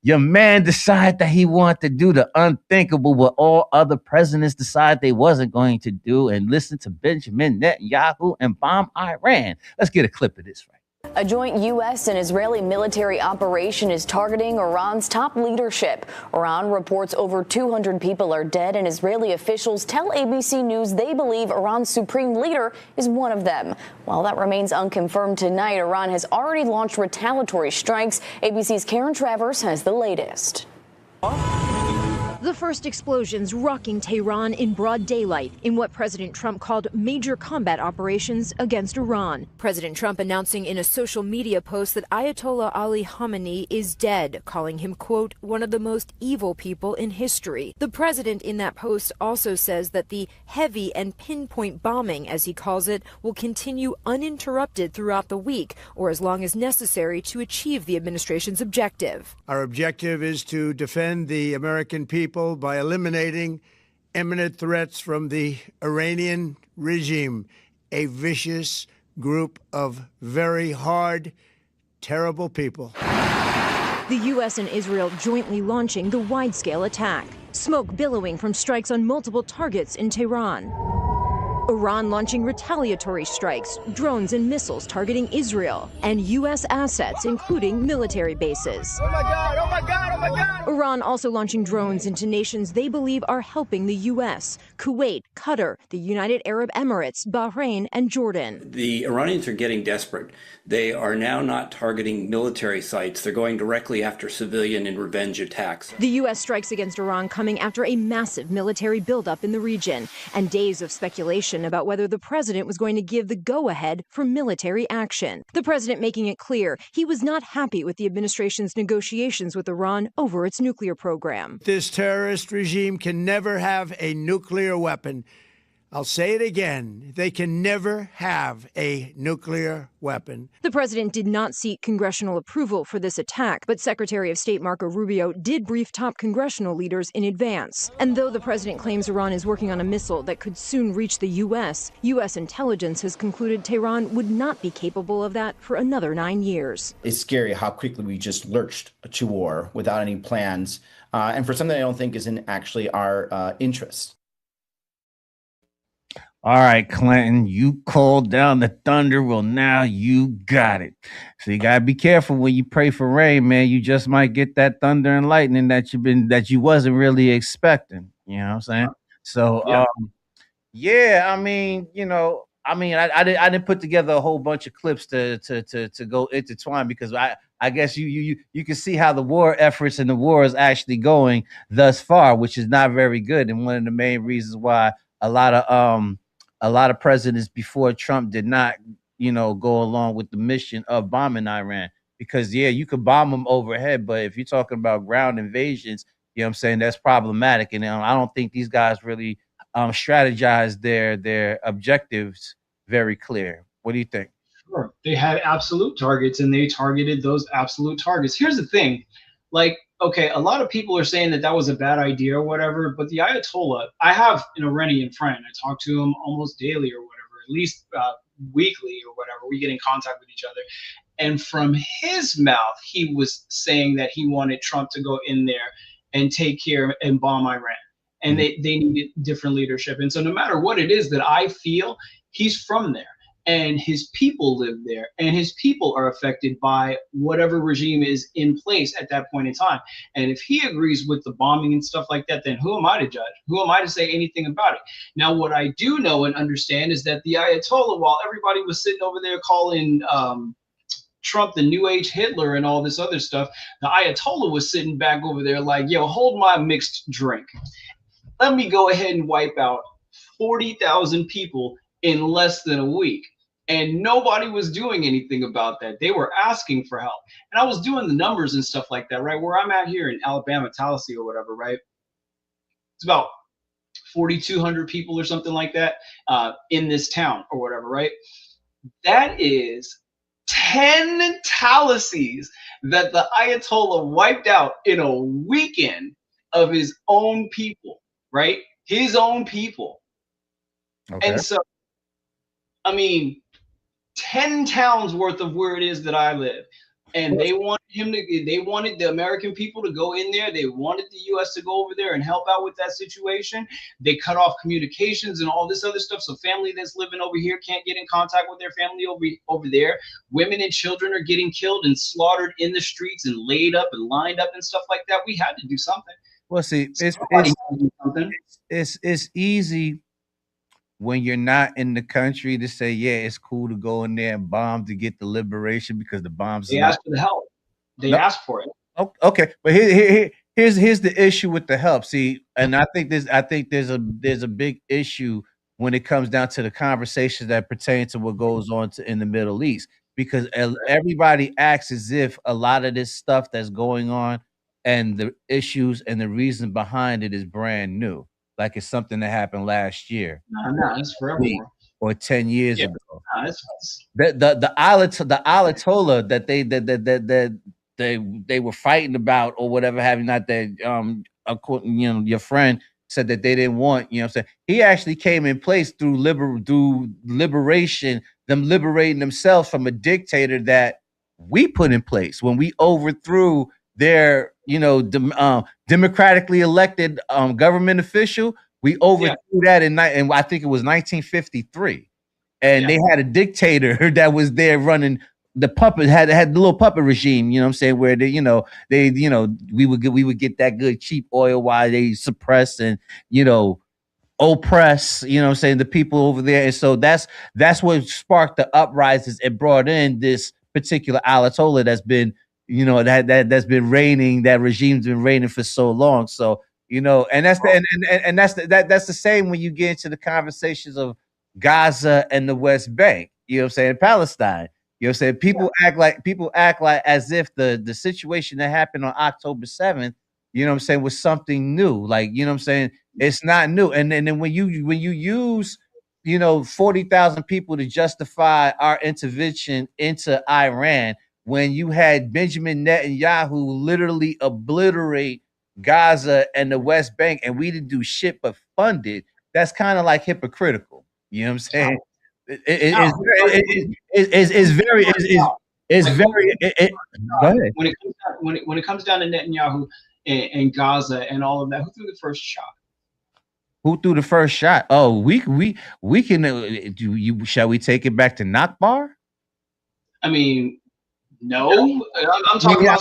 your man decided that he wanted to do the unthinkable, what all other presidents decided they wasn't going to do, and listen to Benjamin Netanyahu and bomb Iran. Let's get a clip of this, right? A joint U.S. and Israeli military operation is targeting Iran's top leadership. Iran reports over 200 people are dead, and Israeli officials tell ABC News they believe Iran's supreme leader is one of them. While that remains unconfirmed tonight, Iran has already launched retaliatory strikes. ABC's Karen Travers has the latest. The first explosions rocking Tehran in broad daylight in what President Trump called major combat operations against Iran. President Trump announcing in a social media post that Ayatollah Ali Khamenei is dead, calling him, quote, one of the most evil people in history. The president in that post also says that the heavy and pinpoint bombing, as he calls it, will continue uninterrupted throughout the week, or as long as necessary to achieve the administration's objective. Our objective is to defend the American people by eliminating imminent threats from the Iranian regime, a vicious group of very hard, terrible people. The U.S. and Israel jointly launching the wide-scale attack. Smoke billowing from strikes on multiple targets in Tehran. Iran launching retaliatory strikes, drones and missiles targeting Israel, and U.S. assets, including military bases. Oh my God, oh my God, oh my God! Iran also launching drones into nations they believe are helping the U.S., Kuwait, Qatar, the United Arab Emirates, Bahrain, and Jordan. The Iranians are getting desperate. They are now not targeting military sites. They're going directly after civilian and revenge attacks. The U.S. strikes against Iran coming after a massive military buildup in the region and days of speculation about whether the president was going to give the go-ahead for military action. The president making it clear he was not happy with the administration's negotiations with Iran over its nuclear program. This terrorist regime can never have a nuclear weapon. I'll say it again. They can never have a nuclear weapon. The president did not seek congressional approval for this attack, but Secretary of State Marco Rubio did brief top congressional leaders in advance. And though the president claims Iran is working on a missile that could soon reach the U.S., U.S. intelligence has concluded Tehran would not be capable of that for another 9 years. It's scary how quickly we just lurched to war without any plans, and for something I don't think is in actually our interest. All right, Clinton, you called down the thunder. Well, now you got it. So you gotta be careful when you pray for rain, man. You just might get that thunder and lightning that you wasn't really expecting. You know what I'm saying? So, yeah, I mean, you know, I didn't put together a whole bunch of clips to go intertwine, because I guess you can see how the war efforts and the war is actually going thus far, which is not very good. And one of the main reasons why a lot of presidents before Trump did not, go along with the mission of bombing Iran. Because yeah, you could bomb them overhead, but if you're talking about ground invasions, you know what I'm saying, that's problematic. And I don't think these guys really strategize their objectives very clear. What do you think? Sure. They had absolute targets and they targeted those absolute targets. Here's the thing, like, okay, a lot of people are saying that was a bad idea or whatever, but the Ayatollah, I have an Iranian friend. I talk to him almost daily or whatever, at least weekly or whatever. We get in contact with each other. And from his mouth, he was saying that he wanted Trump to go in there and take care and bomb Iran. And they needed different leadership. And so no matter what it is that I feel, he's from there. And his people live there, and his people are affected by whatever regime is in place at that point in time. And if he agrees with the bombing and stuff like that, then who am I to judge? Who am I to say anything about it? Now, what I do know and understand is that the Ayatollah, while everybody was sitting over there calling Trump the New Age Hitler and all this other stuff, the Ayatollah was sitting back over there like, yo, hold my mixed drink. Let me go ahead and wipe out 40,000 people in less than a week. And nobody was doing anything about that. They were asking for help. And I was doing the numbers and stuff like that, right? Where I'm at here in Alabama, Tallahassee or whatever, right? It's about 4,200 people or something like that in this town or whatever, right? That is 10 Tallahasees that the Ayatollah wiped out in a weekend of his own people, right? His own people. Okay. And so, I mean, 10 towns worth of where it is that I live. And they wanted the American people to go in there. They wanted the US to go over there and help out with that situation. They cut off communications and all this other stuff. So family that's living over here can't get in contact with their family over there. Women and children are getting killed and slaughtered in the streets and laid up and lined up and stuff like that. We had to do something. Well, see, it's easy when you're not in the country to say, yeah, it's cool to go in there and bomb to get the liberation because the bombs. They asked for the help. They asked for it. Okay, but here's the issue with the help. See, and I think there's a big issue when it comes down to the conversations that pertain to what goes on in the Middle East, because everybody acts as if a lot of this stuff that's going on and the issues and the reason behind it is brand new. Like it's something that happened last year. No, it's forever. Or 10 years ago. The Ayatollah that they were fighting about or whatever have you, not that your friend said that they didn't want, you know what I'm saying? He actually came in place through liberation, them liberating themselves from a dictator that we put in place when we overthrew their democratically elected government official. We overthrew that in I think it was 1953, and they had a dictator that was there running the puppet, had the little puppet regime, you know what I'm saying, where we would get that good cheap oil while they suppress and oppress, you know what I'm saying, the people over there. And so that's what sparked the uprisings and brought in this particular Ayatollah that's been that's been reigning, that regime's been reigning for so long. So, and that's the same when you get into the conversations of Gaza and the West Bank, you know what I'm saying, Palestine. You know what I'm saying? People act like as if the situation that happened on October 7th, you know what I'm saying, was something new. Like, you know what I'm saying? It's not new. And then when you use 40,000 people to justify our intervention into Iran, when you had Benjamin Netanyahu literally obliterate Gaza and the West Bank, and we didn't do shit but fund it, that's kind of like hypocritical. You know what I'm saying? It's very. Go ahead. When it comes down to Netanyahu and Gaza and all of that, who threw the first shot? Who threw the first shot? Oh, we can. Shall we take it back to Nakbar? I mean. No, I'm talking about.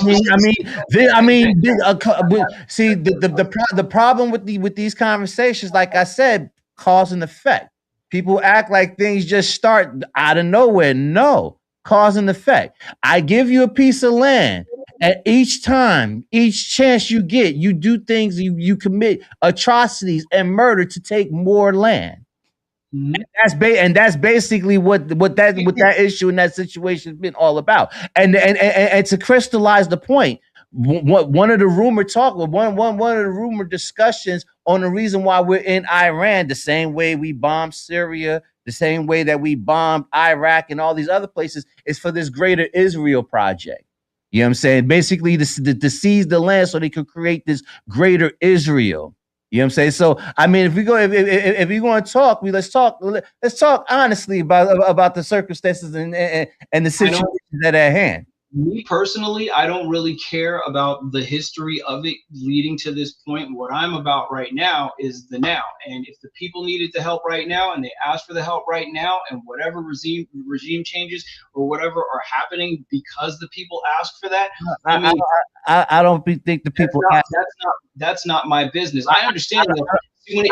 See, the problem with these conversations, like I said, cause and effect. People act like things just start out of nowhere. No, cause and effect. I give you a piece of land. At each time, each chance you get, you do things, you commit atrocities and murder to take more land. And that's basically what that issue and that situation has been all about. And to crystallize the point, one of the rumored discussions on the reason why we're in Iran, the same way we bombed Syria, the same way that we bombed Iraq and all these other places, is for this greater Israel project. You know what I'm saying? Basically, to seize the land so they could create this greater Israel. You know what I'm saying? So, I mean, if we going to talk, let's talk honestly about the circumstances and the situation that are at hand. Me personally, I don't really care about the history of it leading to this point. What I'm about right now is the now. And if the people needed the help right now and they asked for the help right now, and whatever regime changes or whatever are happening because the people asked for that, I don't think the people. That's not my business. I understand that. I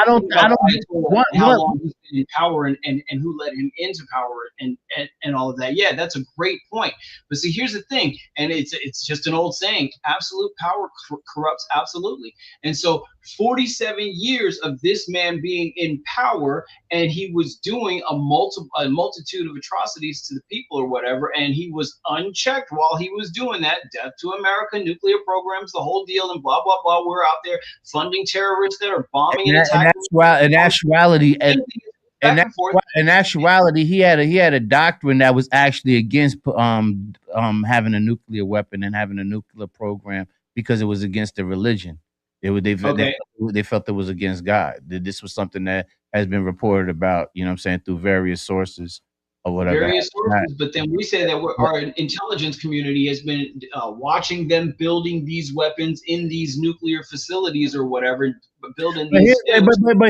don't how long he's been in power and who let him into power and all of that. Yeah, that's a great point. But see, here's the thing, and it's just an old saying: absolute power corrupts absolutely. And so, 47 years of this man being in power, and he was doing a multitude of atrocities to the people or whatever, and he was unchecked while he was doing that. Death to America, nuclear programs, the whole deal, and blah blah blah. We're out there funding terrorists that are bombing and attacking. In actuality, he had a doctrine that was actually against having a nuclear weapon and having a nuclear program because it was against the religion. They felt it was against God. This was something that has been reported about, you know what I'm saying, through various sources or whatever. Various sources, but then we say that our intelligence community has been watching them building these weapons in these nuclear facilities or whatever, building these. But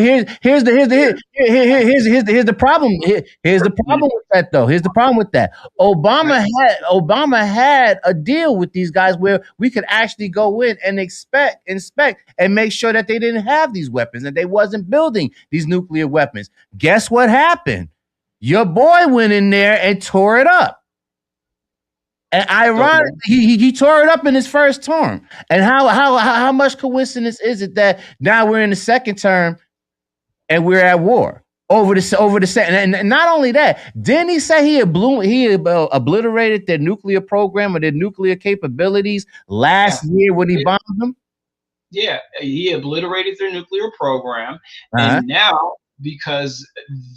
here's the problem. Here's the problem with that, though. Here's the problem with that. Obama had a deal with these guys where we could actually go in and inspect and make sure that they didn't have these weapons and they wasn't building these nuclear weapons. Guess what happened? Your boy went in there and tore it up. And ironically, he tore it up in his first term. And how much coincidence is it that now we're in the second term and we're at war over the second? And not only that, didn't he say he obliterated their nuclear program or their nuclear capabilities last year when he bombed them? Yeah, he obliterated their nuclear program, and now, because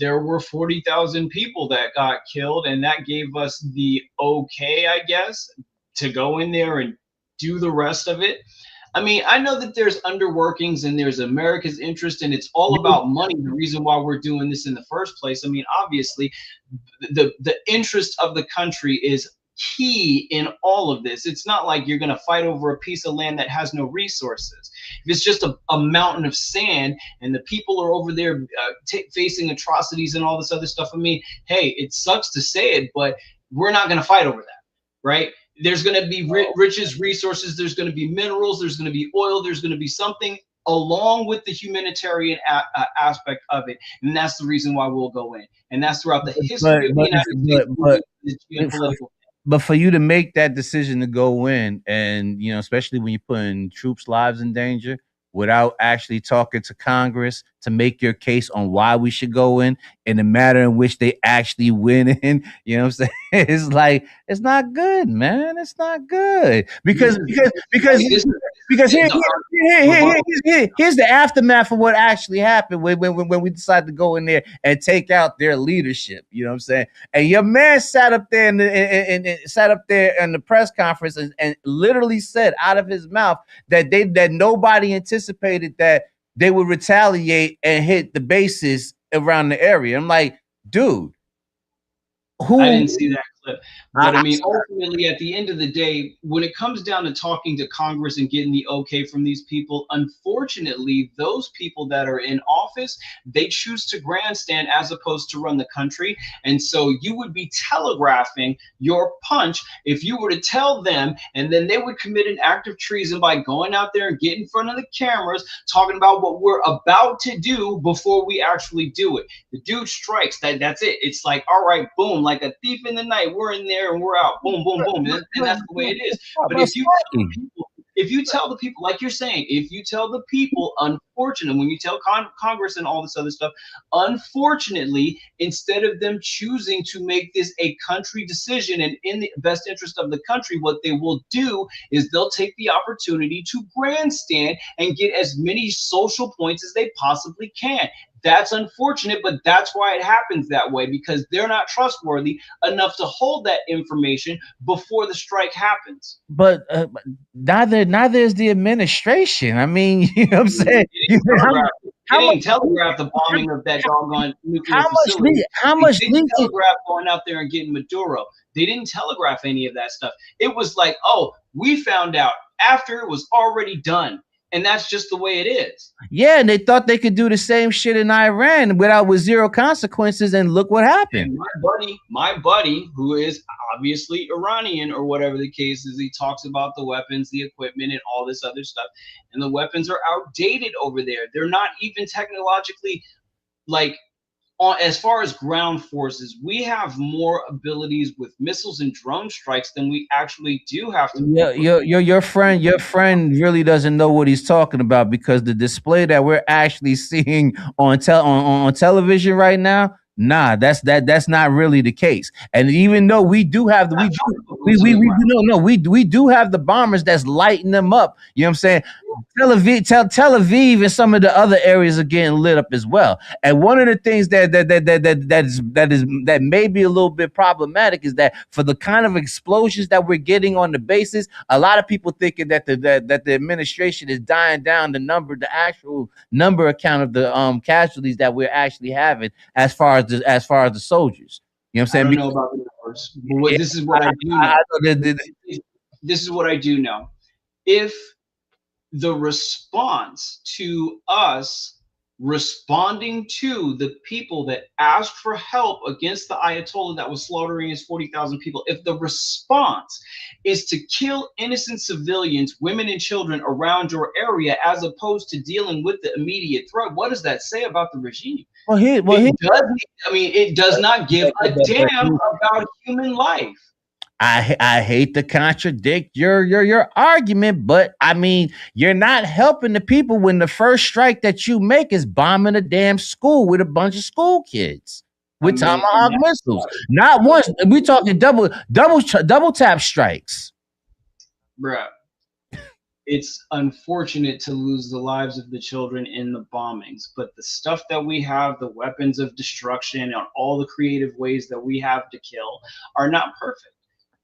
there were 40,000 people that got killed, and that gave us the okay, I guess, to go in there and do the rest of it. I mean, I know that there's underworkings and there's America's interest, and it's all about money, the reason why we're doing this in the first place. I mean, obviously, the interest of the country is key in all of this. It's not like you're going to fight over a piece of land that has no resources. If it's just a mountain of sand and the people are over there facing atrocities and all this other stuff, I mean, hey, it sucks to say it, but we're not going to fight over that, right? There's going to be riches, resources, there's going to be minerals, there's going to be oil, there's going to be something along with the humanitarian aspect of it, and that's the reason why we'll go in. And that's throughout the history of the United States. But for you to make that decision to go in, and you know, especially when you're putting troops' lives in danger, without actually talking to Congress to make your case on why we should go in the manner in which they actually went in, you know what I'm saying? It's like, it's not good, man. It's not good. Because here's the aftermath of what actually happened when we decided to go in there and take out their leadership. You know what I'm saying? And your man sat up there in the press conference and literally said out of his mouth that nobody anticipated that they would retaliate and hit the bases around the area. I'm like, dude, I didn't see that clip. But I mean, ultimately, at the end of the day, when it comes down to talking to Congress and getting the okay from these people, unfortunately, those people that are in office, they choose to grandstand as opposed to run the country. And so you would be telegraphing your punch if you were to tell them, and then they would commit an act of treason by going out there and get in front of the cameras, talking about what we're about to do before we actually do it. The dude strikes. That's it. It's like, all right, boom, like a thief in the night. We're in there and we're out. Boom, boom, boom. And that's the way it is. But if you tell the people, like you're saying, if you tell the people, unfortunately, when you tell Congress and all this other stuff, unfortunately, instead of them choosing to make this a country decision and in the best interest of the country, what they will do is they'll take the opportunity to grandstand and get as many social points as they possibly can. That's unfortunate, but that's why it happens that way, because they're not trustworthy enough to hold that information before the strike happens. But neither is the administration. I mean, you know what I'm saying? They didn't telegraph the bombing of that doggone nuclear facility. They didn't telegraph going out there and getting Maduro. They didn't telegraph any of that stuff. It was like, oh, we found out after it was already done. And that's just the way it is. Yeah, and they thought they could do the same shit in Iran with zero consequences, and look what happened. And my buddy, who is obviously Iranian or whatever the case is, he talks about the weapons, the equipment, and all this other stuff. And the weapons are outdated over there. They're not even technologically, like, as far as ground forces, we have more abilities with missiles and drone strikes than we actually do have to. Your friend really doesn't know what he's talking about, because the display that we're actually seeing on television right now, nah, that's not really the case. And even though we do have we do have the bombers that's lighting them up, you know what I'm saying? Tel Aviv and some of the other areas are getting lit up as well. And one of the things that may be a little bit problematic is that for the kind of explosions that we're getting on the bases, a lot of people thinking that the administration is dying down the actual number account of the casualties that we're actually having as far as the soldiers. You know what I'm saying? I don't know about the numbers, but this is what I do know. This is what I do know. If the response to us responding to the people that asked for help against the Ayatollah that was slaughtering his 40,000 people, if the response is to kill innocent civilians, women and children around your area, as opposed to dealing with the immediate threat, what does that say about the regime? It does not give a damn about human life. I hate to contradict your argument, but I mean, you're not helping the people when the first strike that you make is bombing a damn school with a bunch of school kids with Tomahawk missiles. Not once. We're talking double tap strikes. Bruh, it's unfortunate to lose the lives of the children in the bombings, but the stuff that we have, the weapons of destruction and all the creative ways that we have to kill are not perfect.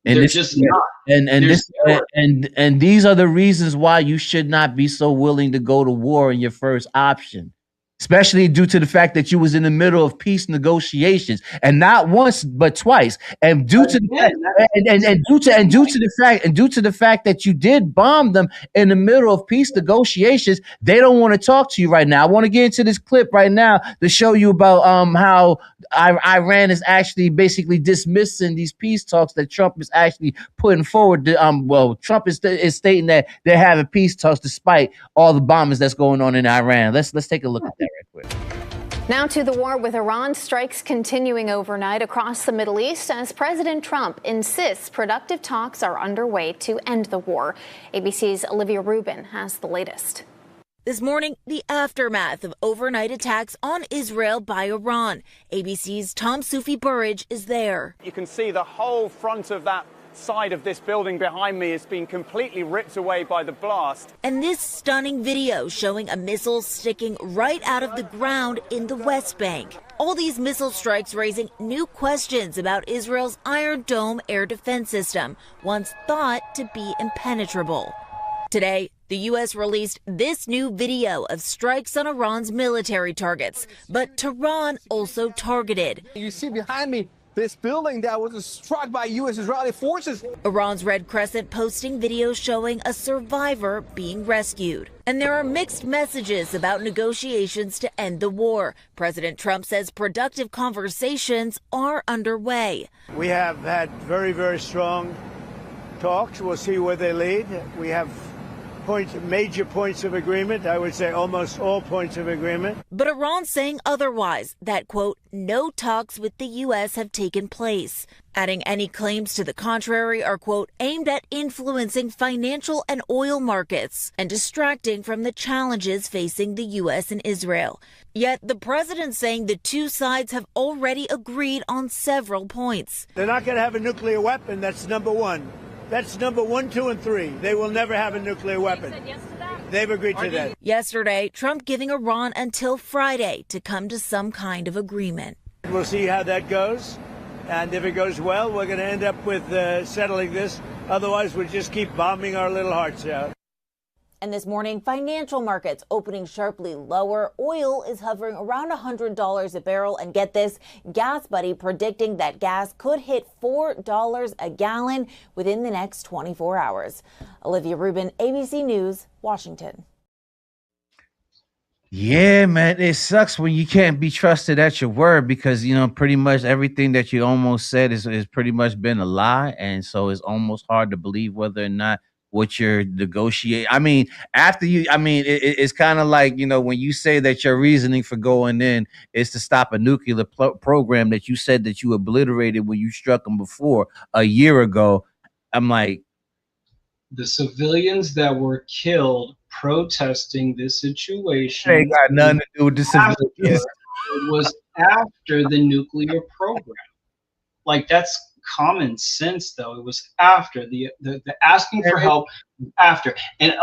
And they're just not. And these are the reasons why you should not be so willing to go to war in your first option, especially due to the fact that you was in the middle of peace negotiations, and not once but twice, and due to the fact that you did bomb them in the middle of peace negotiations, they don't want to talk to you right now. I want to get into this clip right now to show you about how Iran is actually basically dismissing these peace talks that Trump is actually putting forward. Trump is stating that they're having peace talks despite all the bombings that's going on in Iran. Let's take a look at that right quick. Now to the war with Iran. Strikes continuing overnight across the Middle East as President Trump insists productive talks are underway to end the war. ABC's Olivia Rubin has the latest. This morning, the aftermath of overnight attacks on Israel by Iran. ABC's Tom Sufi Burridge is there. You can see the whole front of that side of this building behind me has been completely ripped away by the blast. And this stunning video showing a missile sticking right out of the ground in the West Bank. All these missile strikes raising new questions about Israel's Iron Dome air defense system, once thought to be impenetrable. Today, the U.S. released this new video of strikes on Iran's military targets, but Tehran also targeted. You see behind me, this building that was struck by U.S.-Israeli forces. Iran's Red Crescent posting videos showing a survivor being rescued. And there are mixed messages about negotiations to end the war. President Trump says productive conversations are underway. We have had very, very strong talks. We'll see where they lead. We have major points of agreement. I would say almost all points of agreement. But Iran's saying otherwise, that, quote, no talks with the U.S. have taken place. Adding any claims to the contrary are, quote, aimed at influencing financial and oil markets and distracting from the challenges facing the U.S. and Israel. Yet the president saying the two sides have already agreed on several points. They're not going to have a nuclear weapon. That's number one. That's number 1, 2, and 3. They will never have a nuclear weapon. They've agreed to that. Yesterday, Trump giving Iran until Friday to come to some kind of agreement. We'll see how that goes. And if it goes well, we're going to end up with settling this. Otherwise, we'll just keep bombing our little hearts out. And this morning, financial markets opening sharply lower. Oil is hovering around $100 a barrel. And get this, Gas Buddy predicting that gas could hit $4 a gallon within the next 24 hours. Olivia Rubin, ABC News, Washington. Yeah, man, it sucks when you can't be trusted at your word because, you know, pretty much everything that you almost said is pretty much been a lie. And so it's almost hard to believe whether or not what you're negotiating. I mean, it's kind of like, you know, when you say that your reasoning for going in is to stop a nuclear program that you said that you obliterated when you struck them before a year ago. I'm like, the civilians that were killed protesting this situation ain't got nothing to do with the civilians. It was after the nuclear program. Like, that's common sense, though. It was after the asking for help after. And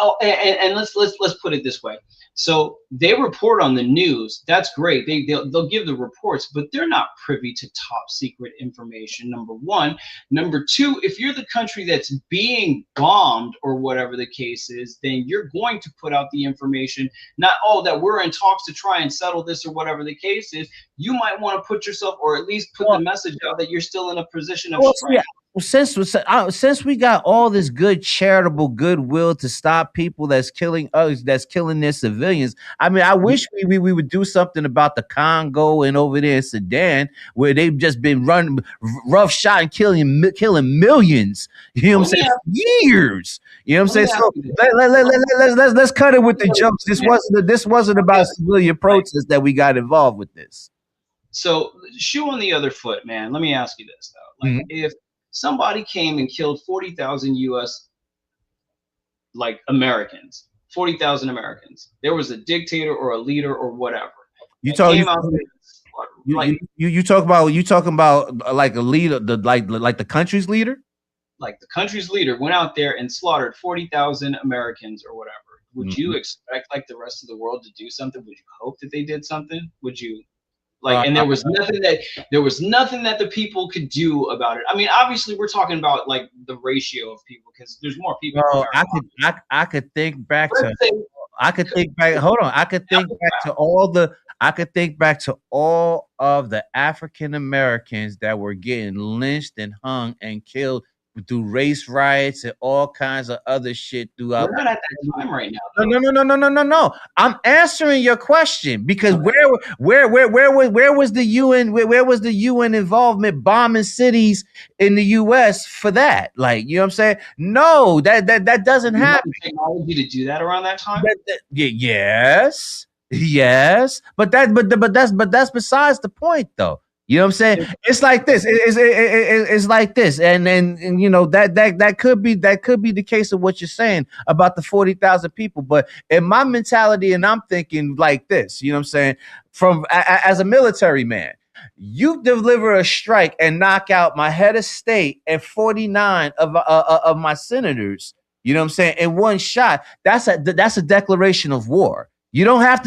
let's put it this way. So they report on the news. That's great. They'll give the reports, but they're not privy to top secret information. Number one. Number two, if you're the country that's being bombed or whatever the case is, then you're going to put out the information, not, oh, that we're in talks to try and settle this or whatever the case is. You might want to put yourself, or at least put the message out that you're still in a position of strength. Well, since we got all this good charitable goodwill to stop people that's killing others, that's killing their civilians, I mean, I wish we would do something about the Congo and over there in Sudan, where they've just been running rough shot and killing millions. You know what I'm saying? Years. You know what I'm saying? So let's cut it with the jokes. This wasn't about civilian protests that we got involved with this. So, shoe on the other foot, man. Let me ask you this though: like, if somebody came and killed 40,000 U.S. like Americans, 40,000 Americans, there was a dictator or a leader or whatever. You talking about like a leader, like the country's leader? Like the country's leader went out there and slaughtered 40,000 Americans or whatever. Would you expect like the rest of the world to do something? Would you hope that they did something? Would you? Like, and there was nothing that the people could do about it. I mean, obviously, we're talking about like the ratio of people because there's more people. No, I could think back to. I could think back. Hold on. I could think back to all the. I could think back to all of the African Americans that were getting lynched and hung and killed through race riots and all kinds of other shit throughout. We're not at that time right now. No. I'm answering your question because where was the UN? Where was the UN involvement bombing cities in the US for that? Like, you know what I'm saying? No, that doesn't happen. Technology to do that around that time? Yes, but that's besides the point, though. You know what I'm saying? It's like this. It's like this, and you know that could be the case of what you're saying about the 40,000 people. But in my mentality, and I'm thinking like this. You know what I'm saying? As a military man, you deliver a strike and knock out my head of state and 49 of my senators. You know what I'm saying? In one shot, that's a declaration of war. You don't have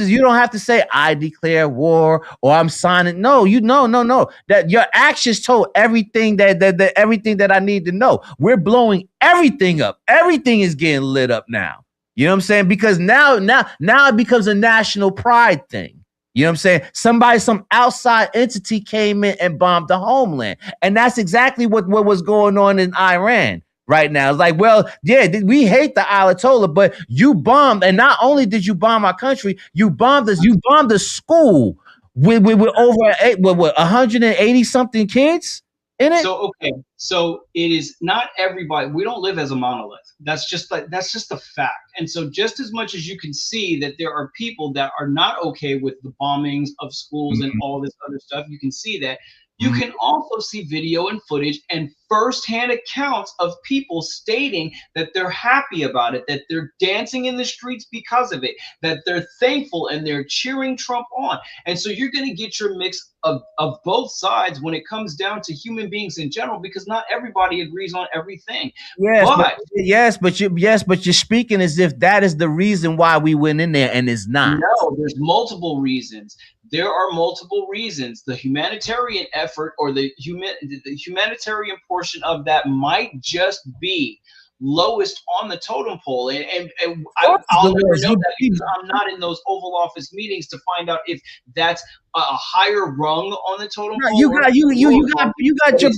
to say I declare war or I'm signing. No. That your actions told everything that I need to know. We're blowing everything up. Everything is getting lit up now. You know what I'm saying? Because now it becomes a national pride thing. You know what I'm saying? Some outside entity came in and bombed the homeland. And that's exactly what was going on in Iran right now. It's like, well, yeah, we hate the Ayatollah, but you bombed. And not only did you bomb our country, you bombed us. You bombed the school with over 180 something kids in it. So, okay. So it is not everybody. We don't live as a monolith. That's just a fact. And so just as much as you can see that there are people that are not okay with the bombings of schools and all this other stuff, you can see that. You can also see video and footage and firsthand accounts of people stating that they're happy about it, that they're dancing in the streets because of it, that they're thankful and they're cheering Trump on. And so you're going to get your mix of both sides when it comes down to human beings in general, because not everybody agrees on everything. Yes, but you're speaking as if that is the reason why we went in there, and it's not. No, there's multiple reasons. There are multiple reasons. The humanitarian effort or the humanitarian portion of that might just be lowest on the totem pole, and I'll never know that because I'm not in those Oval Office meetings to find out if that's a higher rung on the totem pole. You got your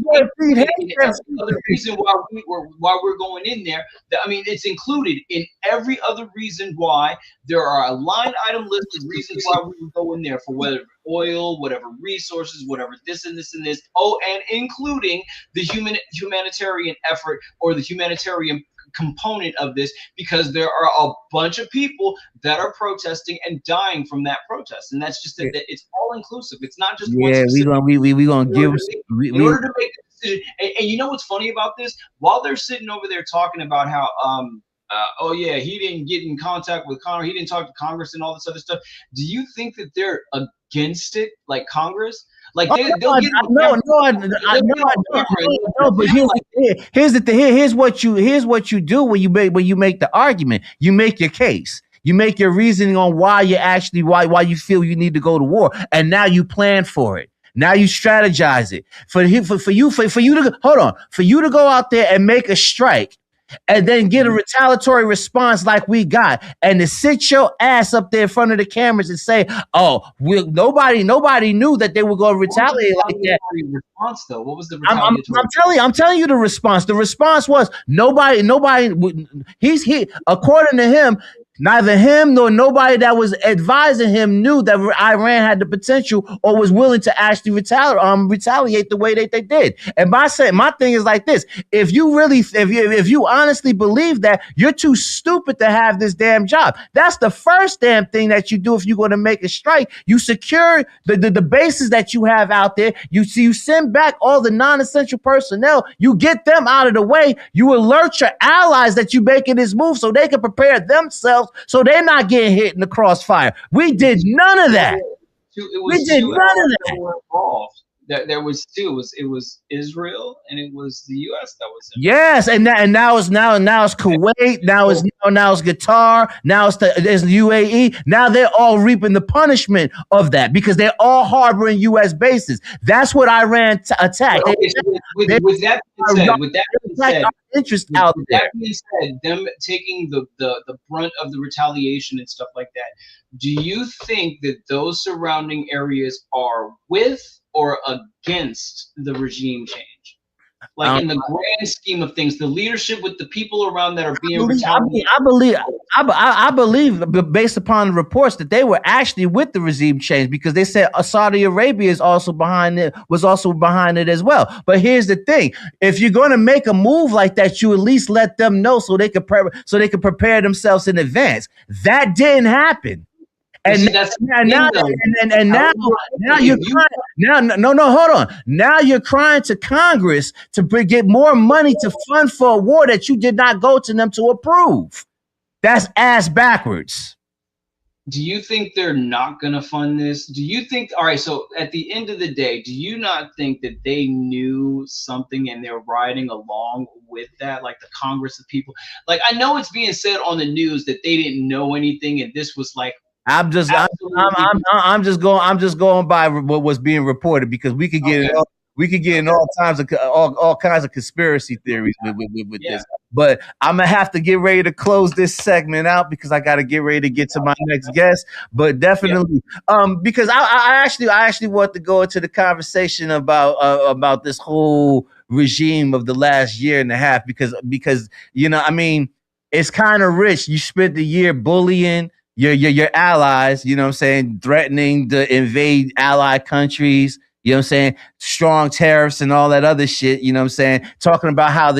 boy Pete. That's another reason why we're going in there. I mean, it's included in every other reason why. There are a line item list of reasons why we would go in there, for whether oil, whatever resources, whatever this and this and this. Oh, and including the humanitarian effort or the humanitarian component of this, because there are a bunch of people that are protesting and dying from that protest, and that's just that it's all inclusive. It's not just one specific. we gonna give in order to make the decision. And you know what's funny about this? While they're sitting over there talking about how oh yeah, he didn't get in contact with Congress, he didn't talk to Congress and all this other stuff. Do you think that they're against it, like Congress? Like they'll get no, but here's the thing. Here's what you do when you make the argument. You make your case. You make your reasoning on why you feel you need to go to war, and now you plan for it. Now you strategize it for you to go out there and make a strike, and then get a retaliatory response like we got, and to sit your ass up there in front of the cameras and say, "Oh, nobody knew that they were going to retaliate like that." Response though, what was the retaliatory? I'm telling you the response. The response was nobody. According to him, neither him nor nobody that was advising him knew that Iran had the potential or was willing to actually retaliate the way that they did. And my thing is like this: if you honestly believe that, you're too stupid to have this damn job. That's the first damn thing that you do if you're going to make a strike. You secure the bases that you have out there. You send back all the non-essential personnel. You get them out of the way. You alert your allies that you're making this move so they can prepare themselves, so they're not getting hit in the crossfire. We did none of that. We did none of that. There was two. It was Israel and it was the U.S. that was in. Yes, and now it's Kuwait. Now it's Qatar. Now it's UAE. Now they're all reaping the punishment of that because they're all harboring U.S. bases. That's what Iran attacked. With that being said, them taking the brunt of the retaliation and stuff like that. Do you think that those surrounding areas are with or against the regime change? Like in the grand scheme of things, the leadership with the people around that are being retaliated. I believe, based upon the reports, that they were actually with the regime change because they said Saudi Arabia is also behind it, was also behind it as well. But here's the thing: if you're going to make a move like that, you at least let them know so they could prepare themselves in advance. That didn't happen. And now you're crying. Hold on. Now you're crying to Congress to get more money to fund for a war that you did not go to them to approve. That's ass backwards. Do you think they're not going to fund this? Do you think, all right, so at the end of the day, do you not think that they knew something and they're riding along with that, like the Congress of people? Like, I know it's being said on the news that they didn't know anything and this was like, I'm just going by what was being reported because we could get we could get in all kinds of conspiracy theories with this. But I'm gonna have to get ready to close this segment out because I got to get ready to get to my next guest. But definitely, because I actually want to go into the conversation about this whole regime of the last year and a half because I mean, it's kind of rich. You spent the year bullying your allies, you know what I'm saying, threatening to invade allied countries. You know what I'm saying? Strong tariffs and all that other shit. You know what I'm saying? Talking about how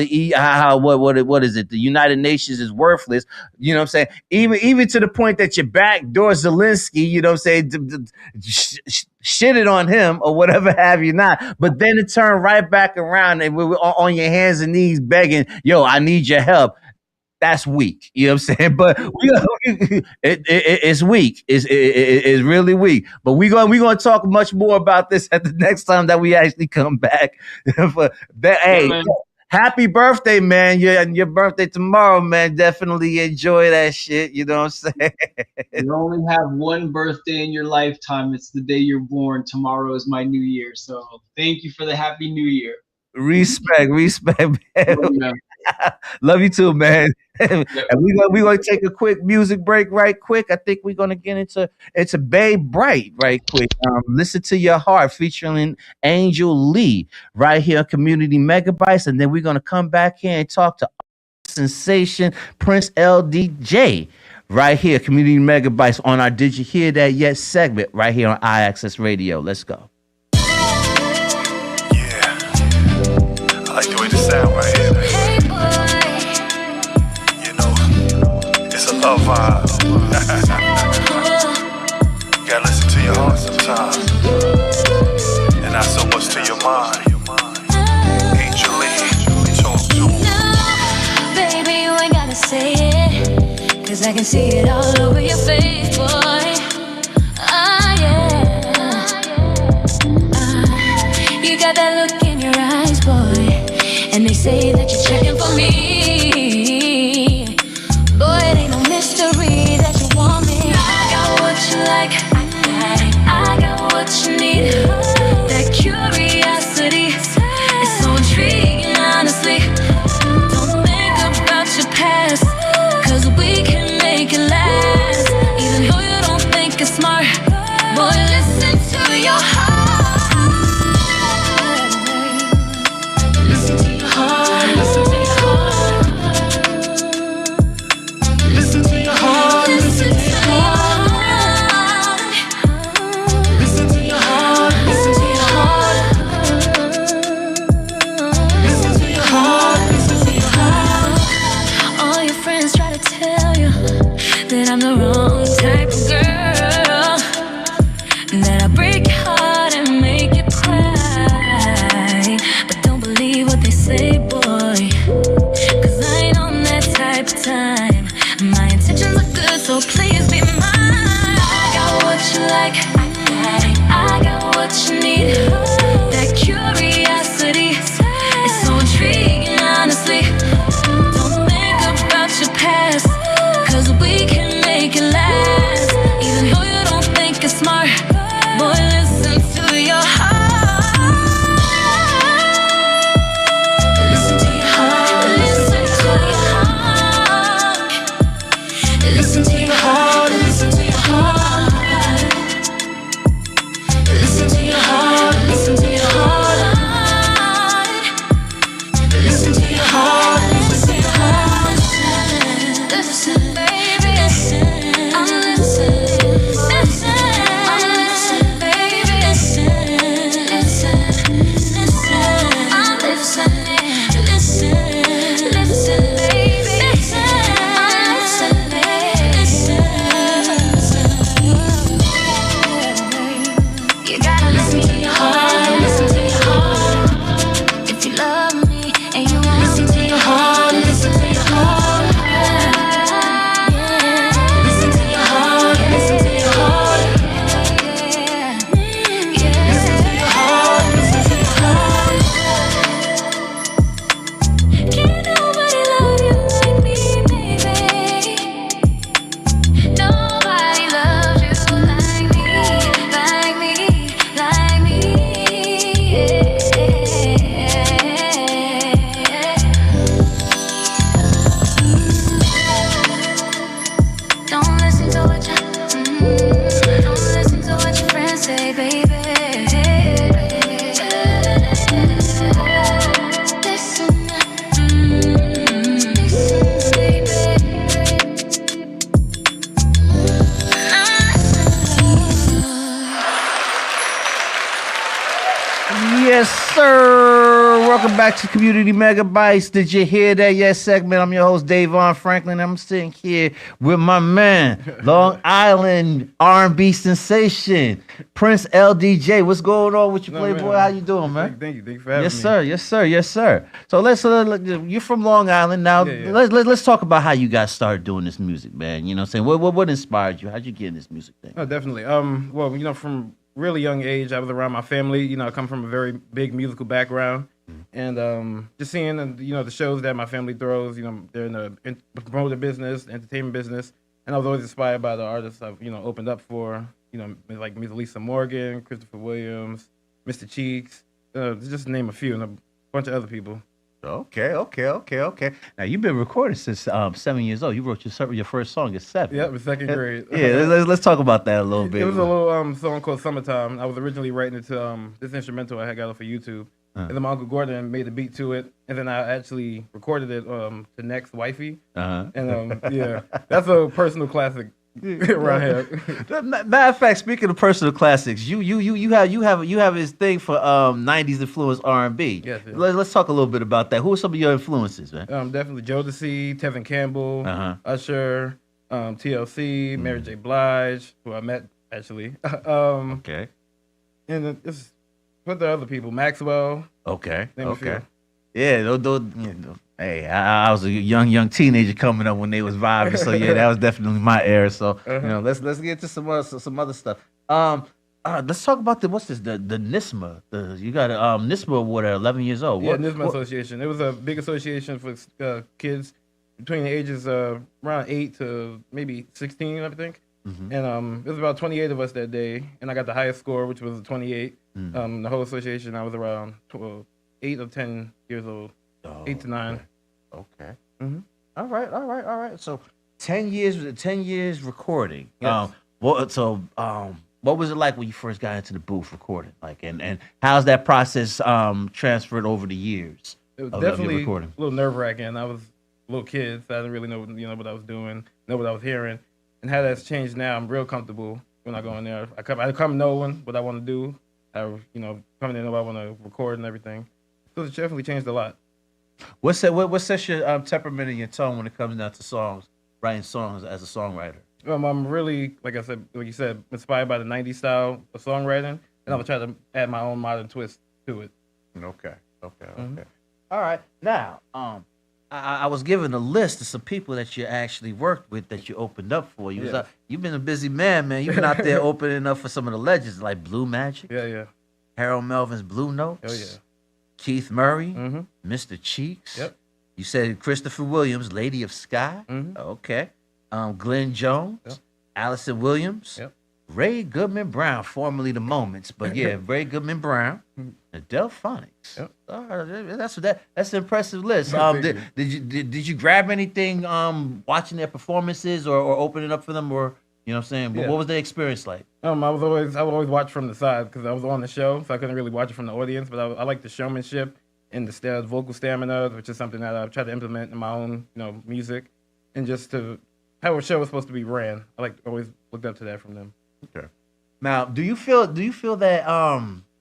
what is it? The United Nations is worthless. You know what I'm saying? Even to the point that you backdoor Zelensky, you know what I'm saying? Shitted on him or whatever have you not. But then it turned right back around and we were on your hands and knees begging, yo, I need your help. That's weak. You know what I'm saying? But it's weak. It's really weak. But we're gonna talk much more about this at the next time that we actually come back. Hey, happy birthday, man. Your birthday tomorrow, man. Definitely enjoy that shit. You know what I'm saying? You only have one birthday in your lifetime. It's the day you're born. Tomorrow is my new year. So thank you for the happy new year. Respect, man. Love you too, man. And we're gonna take a quick music break right quick. I think we're gonna get into Babe Bright right quick. Listen to Your Heart featuring Angel Lee right here on Community Megabytes, and then we're gonna come back here and talk to sensation Prince LDJ right here, Community Megabytes on our Did You Hear That Yet segment right here on IAXIS Radio. Let's go. I like the way the sound right here, baby. Hey boy. You know, it's a love vibe. You gotta listen to your heart sometimes, and not so much to your mind. Angel Lee, talk to him. No, baby, you ain't gotta say it, 'cause I can see it all over your face, boy. Ah, yeah. You got that look in your eyes, boy. And they say that you're checking for me. Boy, it ain't no mystery that you want me. I got what you like, I got what you need. That curiosity is so intriguing, honestly. Don't think about your past, 'cause we can make it last. Even though you don't think it's smart, boy, listen to your heart. I'm the wrong type of girl, that I break your heart and make you cry. But don't believe what they say, boy, 'cause I ain't on that type of time. My intentions are good, so please be mine. I got what you like, I got what you need. That curiosity is so intriguing, honestly. Don't think about your past, 'cause we can make it last. Even though you don't think it's smart, boy, listen to your heart. Listen to your heart. Listen to your heart. Listen to your heart. Listen to your heart. Listen to your heart. Listen to your heart. Listen to your heart. Listen to your heart. Listen, baby. I'm listening. Listen, I'm listening, baby. Listen, I'm listening. Listen, baby. I'm listening. Yes, sir. Welcome back to Community Megabytes. Did you hear that? Yes, segment. I'm your host, DAVON Franklin. I'm sitting here with my man, Long Island R&B sensation, Prince LDJ. What's going on with you, Playboy? How you doing, man? Thank you for having me. Yes, sir. Yes, sir. Yes, sir. So you're from Long Island now. Yeah. Let's talk about how you guys started doing this music, man. You know what I'm saying? What inspired you? How'd you get in this music thing? Oh, definitely. Well, from really young age, I was around my family. You know, I come from a very big musical background, and just seeing the shows that my family throws. You know, they're in the promoter business, entertainment business, and I was always inspired by the artists I've opened up for. You know, like Ms. Lisa Morgan, Christopher Williams, Mr. Cheeks, just to name a few, and a bunch of other people. Okay. Now you've been recording since 7 years old. You wrote your first song at 7. Yep, in second grade. Yeah, let's talk about that a little bit. It was a little song called "Summertime." I was originally writing it to this instrumental I had got off of YouTube, and then my uncle Gordon made the beat to it, and then I actually recorded it to Next Wifey, and yeah, that's a personal classic. Right here. Matter of fact, speaking of personal classics, you have this thing for 90s influence R&B. Yes. Let's talk a little bit about that. Who are some of your influences, man? Definitely Jodeci, Tevin Campbell, Usher, TLC, Mary J. Blige, who I met actually. Okay. And just what the other people, Maxwell. Okay. Name a few. Yeah, hey, I was a young teenager coming up when they was vibing, so yeah, that was definitely my era. So let's get to some other stuff. Let's talk about the NISMA. You got a NISMA award at 11 years old. Yeah, NISMA Association. It was a big association for kids between the ages of around 8 to maybe 16, I think. And it was about 28 of us that day, and I got the highest score, which was a 28. The whole association, I was around 8 or 10 years old, 8 to 9. Okay. All right. So 10 years recording. Yes. What was it like when you first got into the booth recording? Like, and how's that process transferred over the years? It was of definitely your recording? a little nerve wracking. I was a little kid, so I didn't really know what I was doing, know what I was hearing, and how that's changed now. I'm real comfortable when I go in there. I come knowing what I want to do. I coming in know what I want to record and everything. So it's definitely changed a lot. What sets your temperament and your tone when it comes down to writing songs as a songwriter? I'm really, like you said, inspired by the 90s style of songwriting, and I'm try to add my own modern twist to it. Okay. All right. Now, I was given a list of some people that you actually worked with that you opened up for. You've been a busy man. You've been out there opening up for some of the legends like Blue Magic. Yeah. Harold Melvin's Blue Notes. Oh yeah. Keith Murray, Mr. Cheeks. Yep. You said Christopher Williams, Lady of Sky. Okay. Glenn Jones, Allison Williams, Ray Goodman Brown, formerly the Moments, but yeah, Ray Goodman Brown, the Delphonics. That's an impressive list. Did you grab anything watching their performances or opening up for them, or you know what I'm saying? But what was the experience like? I would always watch from the side because I was on the show, so I couldn't really watch it from the audience. But I like the showmanship and the vocal stamina, which is something that I've tried to implement in my own music, and just to how a show was supposed to be ran. I always looked up to that from them. Okay. Now, do you feel that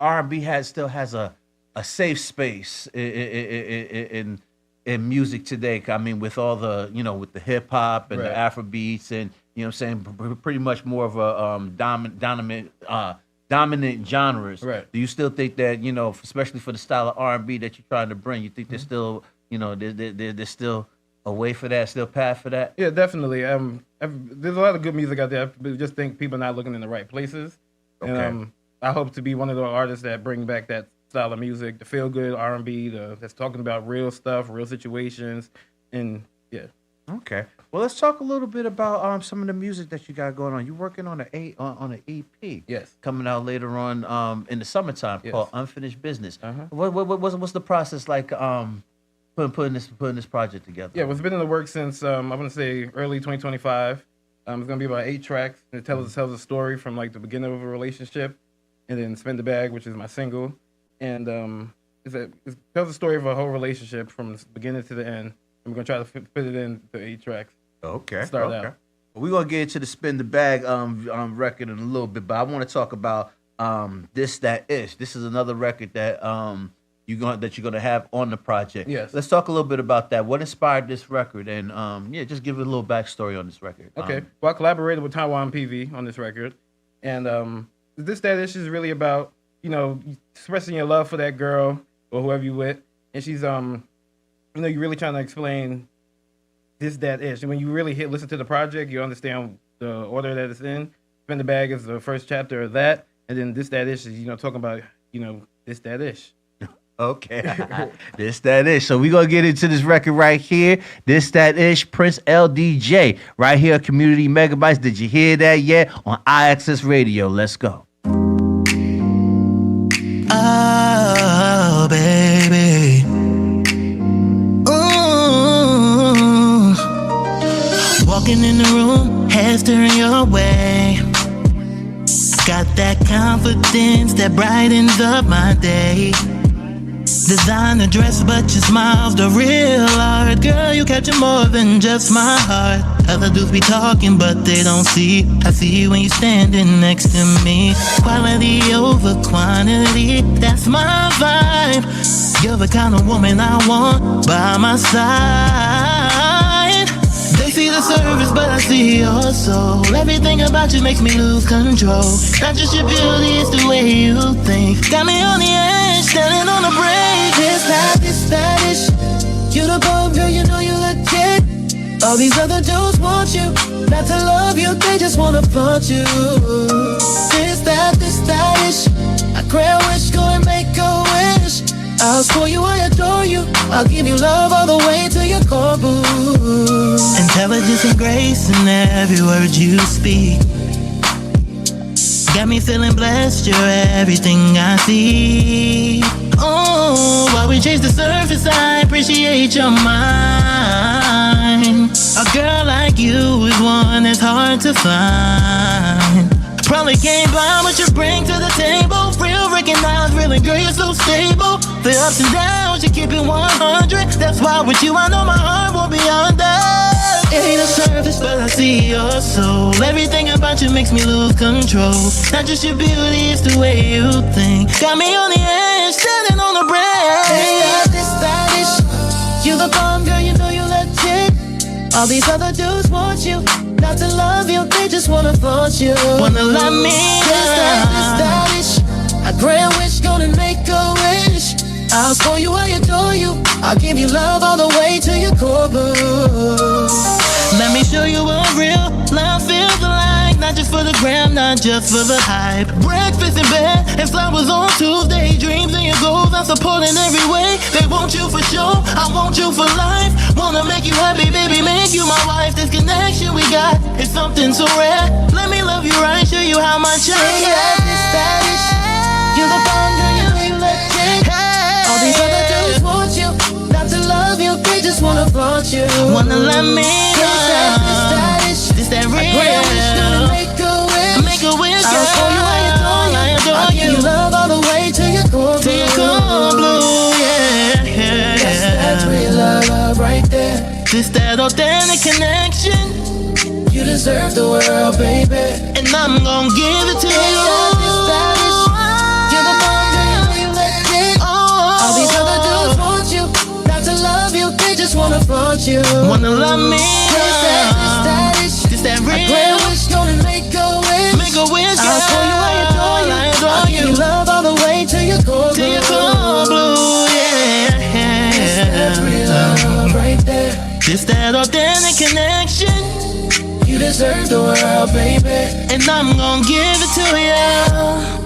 R&B still has a safe space in music today? I mean, with all the with the hip hop and the Afro beats and you know what I'm saying, pretty much more of a dominant genres. Right. Do you still think that especially for the style of R&B that you're trying to bring, you think there's still there's still a way for that, still path for that? Yeah, definitely. There's a lot of good music out there. I just think people are not looking in the right places. Okay. And I hope to be one of the artists that bring back that style of music, the feel good R&B, that's talking about real stuff, real situations, and yeah. Okay. Well, let's talk a little bit about some of the music that you got going on. You're working on an EP. Yes. Coming out later on in the summertime called Unfinished Business. What's the process like? Putting this project together? Yeah, it's been in the works since I want to say early 2025. It's gonna be about 8 tracks. And it tells a story from the beginning of a relationship, and then "Spin the Bag," which is my single, and it tells a story of a whole relationship from the beginning to the end. And we're gonna try to fit it in the 8 tracks. Okay. Start out. We're gonna get into the "Spin the Bag" record in a little bit, but I want to talk about This That Ish. This is another record that you're gonna have on the project. Yes. Let's talk a little bit about that. What inspired this record, and just give it a little backstory on this record. Okay. Well, I collaborated with Taiwan PV on this record, and This That Ish is really about expressing your love for that girl or whoever you with, and she's you're really trying to explain this that ish. And when you really listen to the project, you understand the order that it's in. Spin the Bag is the first chapter of that, and then This That Ish is talking about this that ish. Okay. This That Ish. So we're going to get into this record right here. This That Ish, Prince LDJ. Right here, Community Megabytes. Did you hear that yet? On IAXIS Radio. Let's go. Oh, baby. Ooh. Walking in the room, head staring your way. Got that confidence that brightens up my day. Designer dress, but your smile's the real art. Girl, you capture more than just my heart. Other dudes be talking, but they don't see. I see you when you standing next to me. Quality over quantity, that's my vibe. You're the kind of woman I want by my side. They see the surface, but I see your soul. Everything about you makes me lose control. Not just your beauty, it's the way you think. Got me on the edge, standing on the brink. This that ish. You the bomb, girl, you know you legit. All these other dudes want you, not to love you, they just wanna flaunt you. This that ish. I grant wish, go and make a wish. I'll spoil you, I adore you. I'll give you love all the way to your core, boo. Intelligence and grace in every word you speak. Got me feeling blessed, you're everything I see. Oh, while we chase the surface, I appreciate your mind. A girl like you is one that's hard to find. Probably can't buy what you bring to the table. Real recognize, really girl, you're so stable. The ups and downs, you keep it 100. That's why with you, I know my heart won't be under. It ain't a surface, but I see your soul. Everything about you makes me lose control. Not just your beauty, it's the way you think. Got me on the edge, standing on the brink. Hey, this that ish. You the bomb, girl, you know you legit. All these other dudes want you, not to love you, they just wanna flaunt you. Wanna love me. This that ish. I grant wish, gonna make a wish. I'll spoil you, I adore you. I'll give you love all the way to your core, boo. Let me show you what real love feels like. Not just for the gram, not just for the hype. Breakfast in bed and flowers on Tuesday. Dreams and your goals, I'm supporting every way. They want you for sure, I want you for life. Wanna make you happy, baby, make you my wife. This connection we got is something so rare. Let me love you right, show you how much I care. You're the bond, girl, you know you legit. All these other dudes want you, not to love you, they just wanna flaunt you. Wanna let me this that real. I wish, gonna make a wish. Make a wish, girl. I'll show you, I adore you. I'll give you love all the way to your core, to your core blue, yeah. Yes, that's real love right there. This that authentic connection. You deserve the world, baby, and I'm gonna give it to you. You're the bomb, girl, you know you legit. All these other dudes want you, not to love you, they just wanna flaunt you. Wanna love me. This that real. I grant wish, gonna make a wish. Make a wish, girl. I'll show you, I adore you. I'll give you love all the way to your core, to your core blue, yeah. This that real love right there. This that authentic connection. You deserve the world, baby, and I'm gonna give it to you.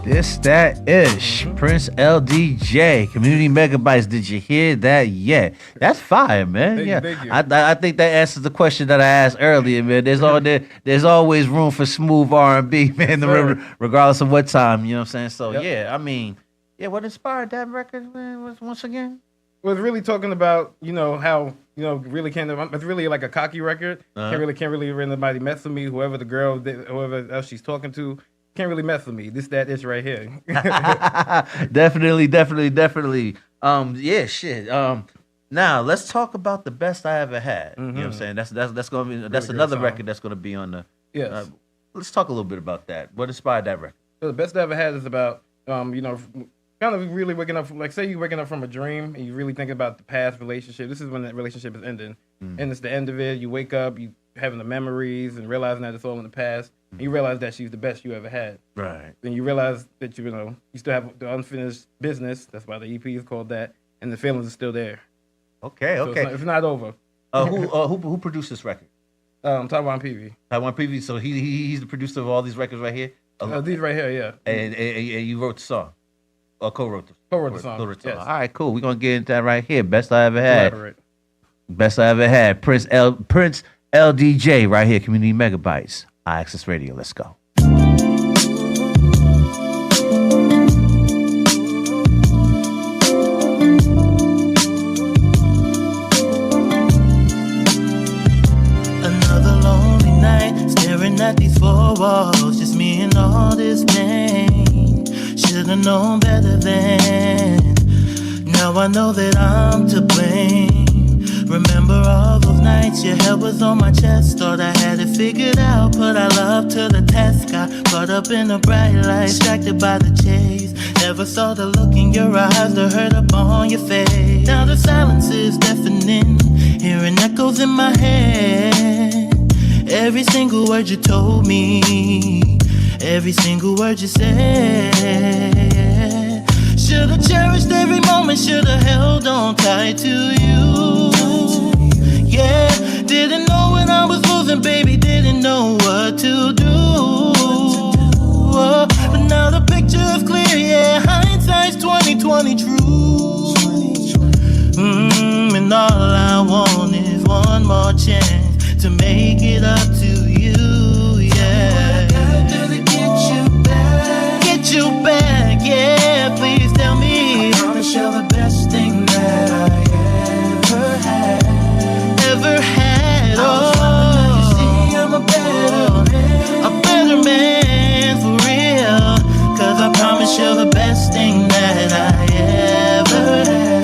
This That Ish, Prince LDJ, Community Megabytes. Did you hear that yet? That's fire, man. Thank you. I think that answers the question that I asked earlier, man. There's always room for smooth R&B, man, regardless of what time. You know what I'm saying? So I mean, what inspired that record, man? Was once again. Was really talking about how really can't. It's really like a cocky record. Can't really anybody mess with me. Whoever the girl, whoever else she's talking to. Can't really mess with me. This that ish right here. Definitely. Now let's talk about the best I ever had. You know what I'm saying? That's gonna be that's Really another great record song. that's gonna be on the. Yes. Let's talk a little bit about that. What inspired that record? So the best I ever had is about, kind of really waking up from, like, say you're waking up from a dream and you're really thinking about the past relationship. This is when that relationship is ending. And it's the end of it. You wake up, you having the memories and realizing that it's all in the past. And you realize that she's the best you ever had. Right. Then you realize that, you still have the unfinished business. That's why the EP is called that. And the feelings are still there. Okay, So okay. it's not over. Who produced this record? Taiwan PV. Taiwan PV. So he's the producer of all these records right here. These right here, yeah. And you wrote the song, or co-wrote the song. Co-wrote the yes. song. All right, cool. We're gonna get into that right here. Best I ever had. Elaborate. Best I ever had. Prince LDJ right here. Community Megabytes. IAXIS Radio. Let's go. Another lonely night, staring at these four walls, just me and all this pain. Should've known better then. Now I know that I'm to blame. Remember all those nights your head was on my chest. Thought I had it figured out, put our love to the test. Got caught up in the bright light, distracted by the chase. Never saw the look in your eyes, the hurt up on your face. Now the silence is deafening, hearing echoes in my head. Every single word you told me, every single word you said. Should've cherished every moment, should've held on tight to you. Yeah, didn't know when I was losing, baby, didn't know what to do. Oh, but now the picture is clear, yeah, hindsight's 20/20 true. And all I want is one more chance to make it up to you, yeah. What I gotta do to get you back? Get you back, yeah, please tell me. I promise you're the best thing that I ever had. Ever had, oh. You see, I'm a better man for real. Cause I promise you're the best thing that I ever had.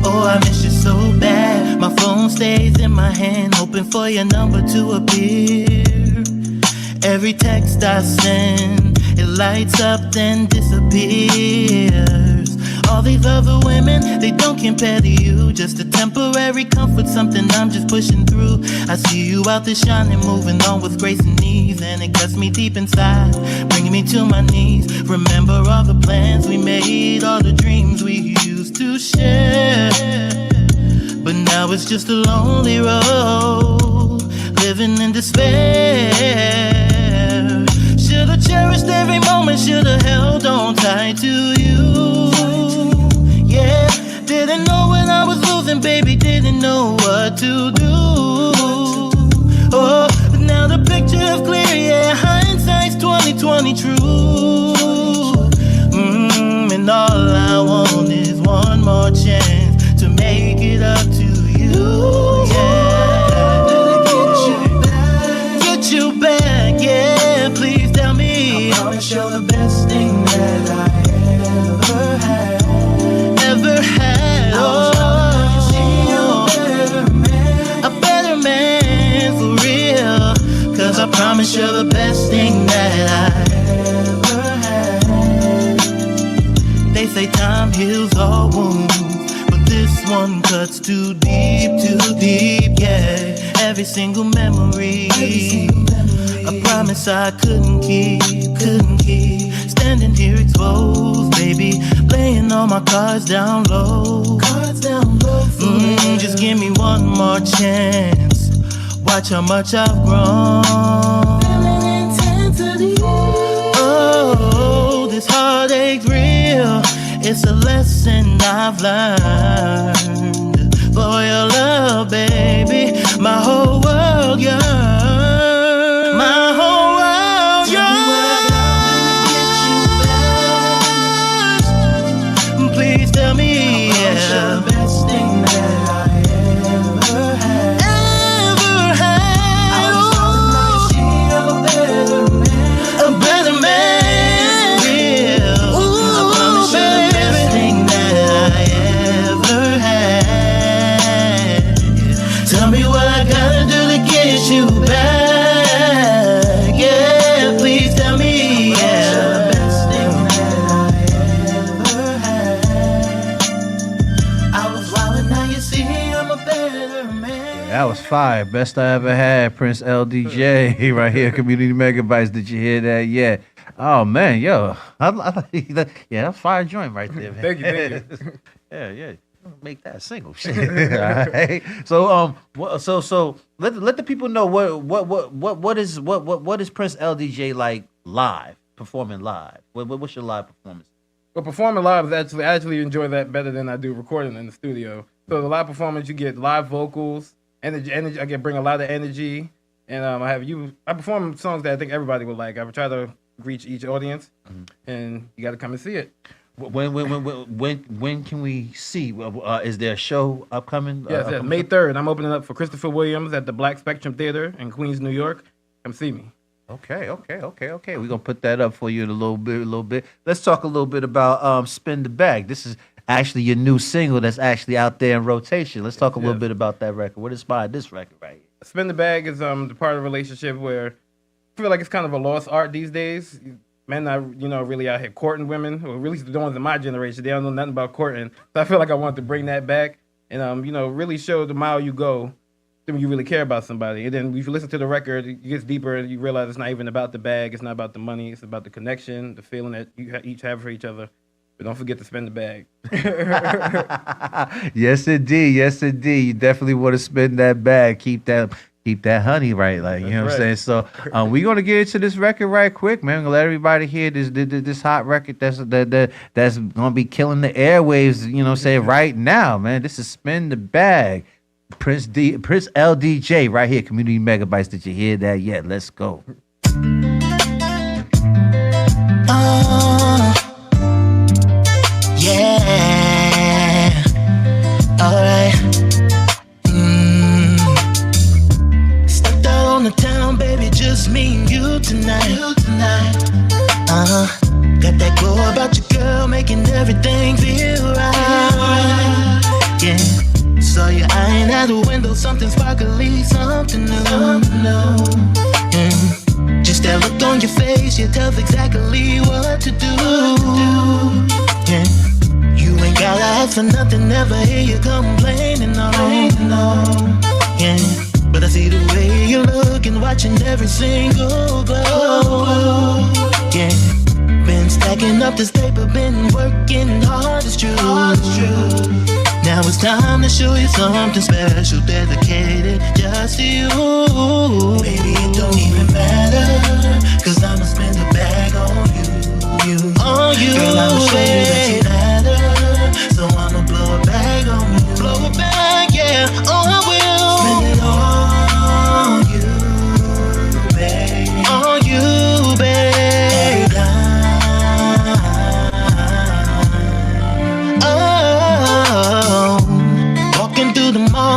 Oh, I miss you so bad. My phone stays in my hand, hoping for your number to appear. Every text I send, it lights up then disappears. All these other women, they don't compare to you. Just a temporary comfort, something I'm just pushing through. I see you out there shining, moving on with grace and ease, and it cuts me deep inside, bringing me to my knees. Remember all the plans we made, all the dreams we used to share. But now it's just a lonely road, living in despair. Should've cherished every moment, should've held on tight to you. Yeah, didn't know when I was losing, baby, didn't know what to do. Oh, but now the picture is clear, yeah, hindsight's 20/20 true. And all I want is one more chance to make it up to you, yeah. Get you back, yeah, please tell me. I promise you're the best thing that I ever had. Ever had, oh. A better man for real. Cause I promise you're the best thing that I ever had. They say time heals all wounds, but this one cuts too deep, yeah. Every single memory, a promise I couldn't keep. Standing here exposed, baby, laying all my cards down low. Just give me one more chance. Watch how much I've grown. Oh, this heartache's real. It's a lesson I've learned. For your love, baby, my whole world yearns. My whole world yearns. Please tell me, yeah. The best thing that I ever had. Ever had. I was hoping that you see I'm a better man. Real. I promise you're the best thing that I ever you back. Yeah, please tell me. Yeah. Best thing that I ever had. I was wild and now you see I'm a better man. That was fire. Best I ever had. Prince LDJ right here. Community Megabytes. Did you hear that? Yeah. Oh man, yo, I like that. Yeah, that's fire joint right there, man. Thank you. yeah. Make that a single. Shit. All right. So so let the people know what is Prince LDJ like live, performing live. What's your live performance? Well, performing live is I actually enjoy that better than I do recording in the studio. So the live performance, you get live vocals, energy. I bring a lot of energy, and I perform songs that I think everybody would like. I try to reach each audience, and you got to come and see it. When can we see? Is there a show upcoming? Yes, May 3rd. I'm opening up for Christopher Williams at the Black Spectrum Theater in Queens, New York. Come see me. Okay. We're gonna put that up for you in a little bit. Let's talk a little bit about Spin the Bag. This is actually your new single that's actually out there in rotation. Let's talk a little bit about that record. What inspired this record right here? Spin the Bag is the part of a relationship where I feel like it's kind of a lost art these days. Men are, really out here courting women, or at least the ones in my generation. They don't know nothing about courting. So I feel like I want to bring that back and, really show the mile you go when you really care about somebody. And then if you listen to the record, it gets deeper and you realize it's not even about the bag. It's not about the money. It's about the connection, the feeling that you each have for each other. But don't forget to spend the bag. Yes, indeed. You definitely want to spend that bag. Keep that honey right, like, you know what I'm saying? So we're gonna get into this record right quick, man. We're gonna let everybody hear this hot record that's gonna be killing the airwaves, right now, man. This is Spin the Bag. Prince LDJ right here, Community Megabytes. Did you hear that yet? Let's go. Yeah. Alright. Stepped out on the town, baby, just me and you tonight. Got that glow about your girl, making everything feel right. Yeah. Saw you eyeing out the window, something sparkly, something new. Just that look on your face, you tell exactly what to do. Yeah. You ain't gotta ask for nothing, never hear you complaining, no. Yeah. But I see the way you look and watching every single glow. Yeah. Been stacking up this paper, been working hard, it's true. Now it's time to show you something special, dedicated just to you. Baby, it don't even matter, cause I'ma spend a bag on you. On you, girl, I'ma show you that you matter, so I'ma blow a bag on you. Blow a bag, yeah, oh I will. Spend it on you, babe. On you, babe.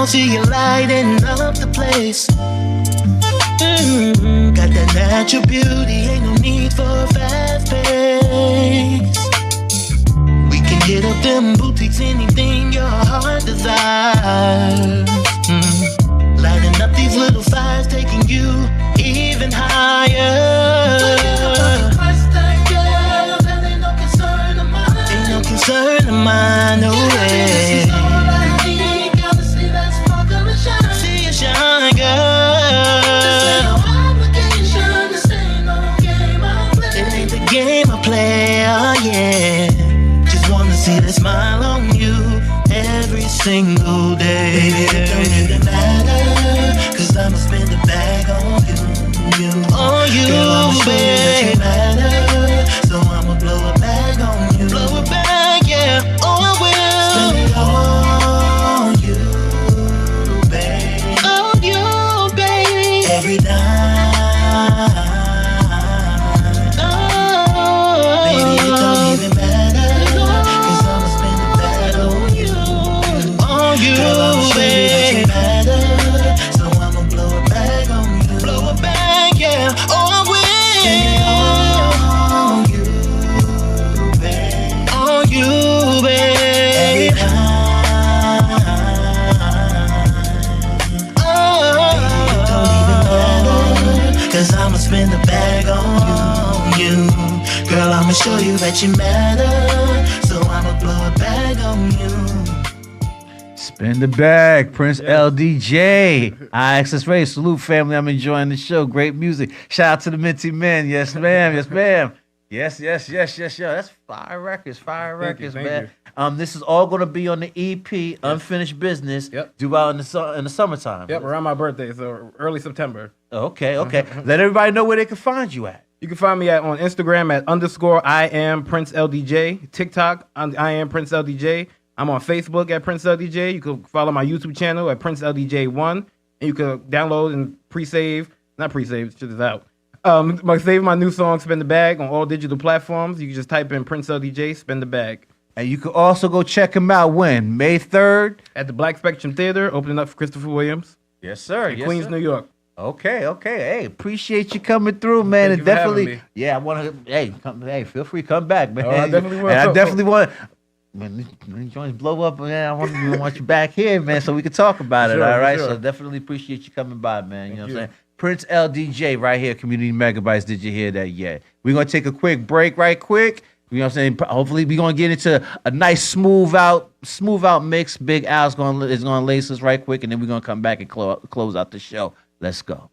See you lighting up the place. Got that natural beauty, ain't no need for a fast pace. We can hit up them boutiques, anything your heart desires. Lighting up these little fires, taking you even higher. That ain't no concern of mine. Ain't no concern of mine, no way. Shine, girl. This ain't no obligation, this ain't no game I play. It ain't the game I play, oh yeah. Just wanna see that smile on you every single day. Baby, it don't even matter, cause I'ma spend the bag on you. On you, girl, I'ma show you that you matter, so I'ma blow a bag on you. Blow a bag, yeah, oh I will. Spend it on you. Every night, baby, it don't even matter, cause I'ma spend the bag on you. On you, girl, I'ma show you that you matter, so I'ma blow a bag on you. Blow a bag, yeah, oh I will. spend the bag on you. Girl, I'ma show you that you matter, so I'ma blow a bag on you. Spin the bag, Prince LDJ. IAXISRADIO. Salute, family. I'm enjoying the show. Great music. Shout out to the Minty Men. Yes, ma'am. Yes, ma'am. Yes. That's fire records. Thank you. Man. This is all gonna be on the EP, Unfinished Business. Due out in the summertime. Yep, around my birthday, so early September. Okay. Let everybody know where they can find you at. You can find me on Instagram at _I am Prince LDJ. TikTok I am Prince LDJ. I'm on Facebook at Prince LDJ. You can follow my YouTube channel at Prince LDJ1, and you can download and not pre-save, shit is out. Save my new song, Spin the Bag, on all digital platforms. You can just type in Prince LDJ, Spin the Bag. And you can also go check him out when? May 3rd? At the Black Spectrum Theater, opening up for Christopher Williams. Yes, sir. In Queens, New York. Okay. Hey, appreciate you coming through, man. Thank you for having me. I want to. Hey, feel free, come back, man. Oh, I definitely will. And I definitely want. When these joints blow up, man, I want you back here, man, so we can talk about it. All right. Sure. So definitely appreciate you coming by, man. You know what I'm saying? Prince LDJ right here, Community Megabytes. Did you hear that yet? We're gonna take a quick break, right quick. You know what I'm saying? Hopefully we're gonna get into a nice smooth out mix. Big Al's gonna lace us right quick, and then we're gonna come back and close out the show. Let's go.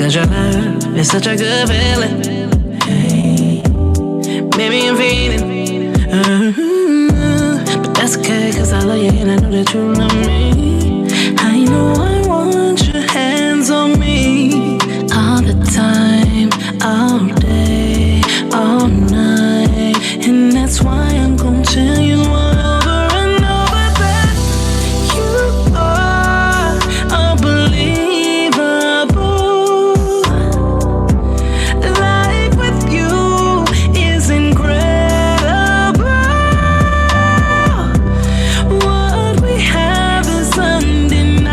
'cause your love is such a good feeling. Hey, baby, I'm feeling. But that's okay, 'cause I love you and I know that you love me. I know I want your hands on me all the time, all day, all night. And that's why I'm gonna tell you all over and over that you are unbelievable. Life with you is incredible. What we have is undeniable.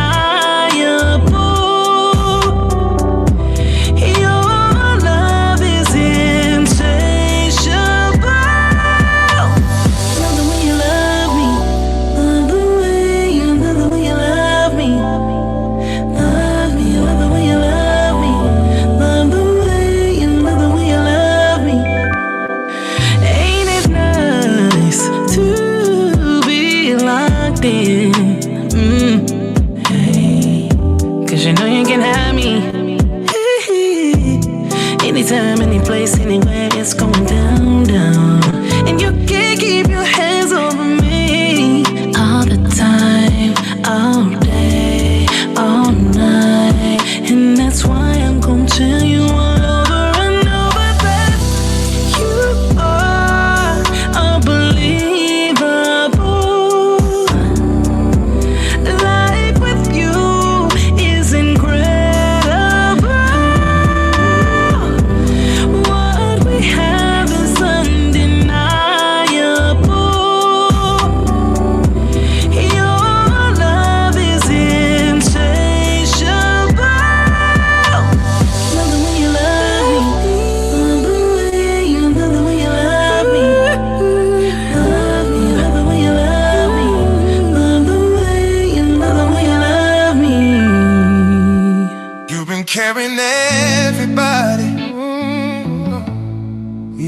Your love is insatiable. Love the way you love me. Love the way you love me. Love me, love the way you love me. Love the way you love me. Ain't it nice to be locked in? Hey, 'cause you know you can have me. Anytime, any place, anywhere, it's going down, down. And you can't keep your hands over me all the time, all day, all night. And that's why I'm gonna tell you all over and over that you are unbelievable. Life with you is incredible. What we have is undeniable. Your love is insatiable. Love the way you love me. Love the way you love me. Love me, love the way you love me. Love the way you love me. You've been carrying everybody,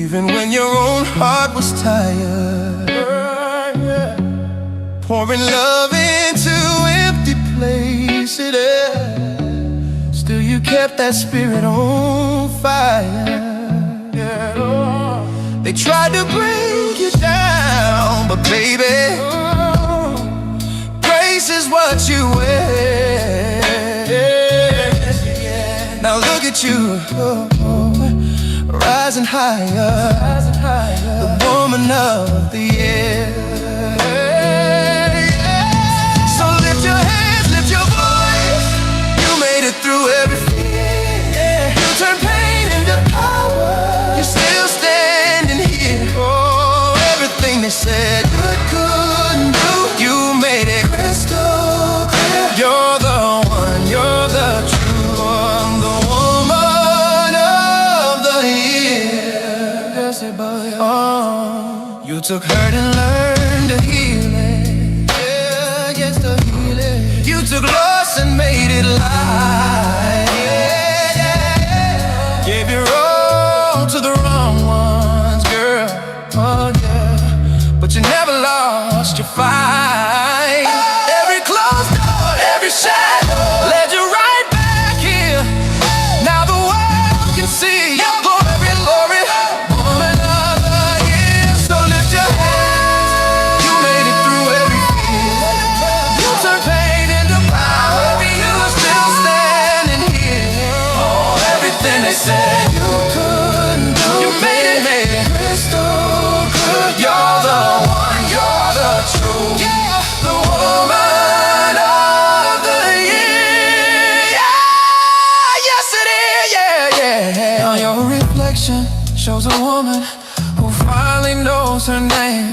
even when your own heart was tired. Pouring love into empty places. Still you kept that spirit on fire. They tried to break you down, but baby, grace is what you wear. Now look at you, rising higher, the woman of the year. So lift your hands, lift your voice. You made it through every fear. You turned pain into power. You're still standing here. Oh, everything they said you couldn't do, you made it crystal clear. You're the one, you're the true one, the woman of the year. Yes, boy. Oh, you took hurt and learned to heal it. Yeah, yes, to heal it. You took loss and made it light. Yeah, yeah, yeah. Gave your all to the wrong ones, girl. Oh, yeah. But you never lost your fight. Every closed door, every shadow led you right back here. Now the world can see your glory, glory. Woman of the year. So lift your hands. You made it through every fear. You turned pain into power. You're still standing here. Oh, everything they said you couldn't do, you made it crystal clear. You're the one, you're the true, the woman of the year. Yeah, yes it is, yeah, yeah. Now your reflection shows a woman who finally knows her name.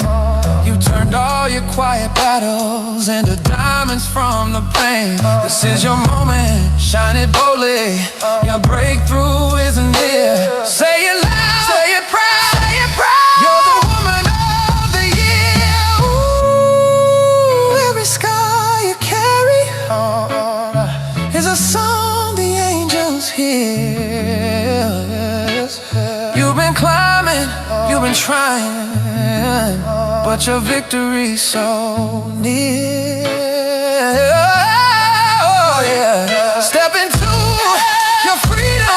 You turned all your quiet battles into diamonds from the pain. This is your moment, shine it boldly. Your breakthrough isn't near. Say it loud, say it proud, say it proud. You're the woman of the year. Ooh, every scar you carry is a song the angels hear. You've been climbing, you've been trying, but your victory's so near. Oh, yeah. Step into your freedom.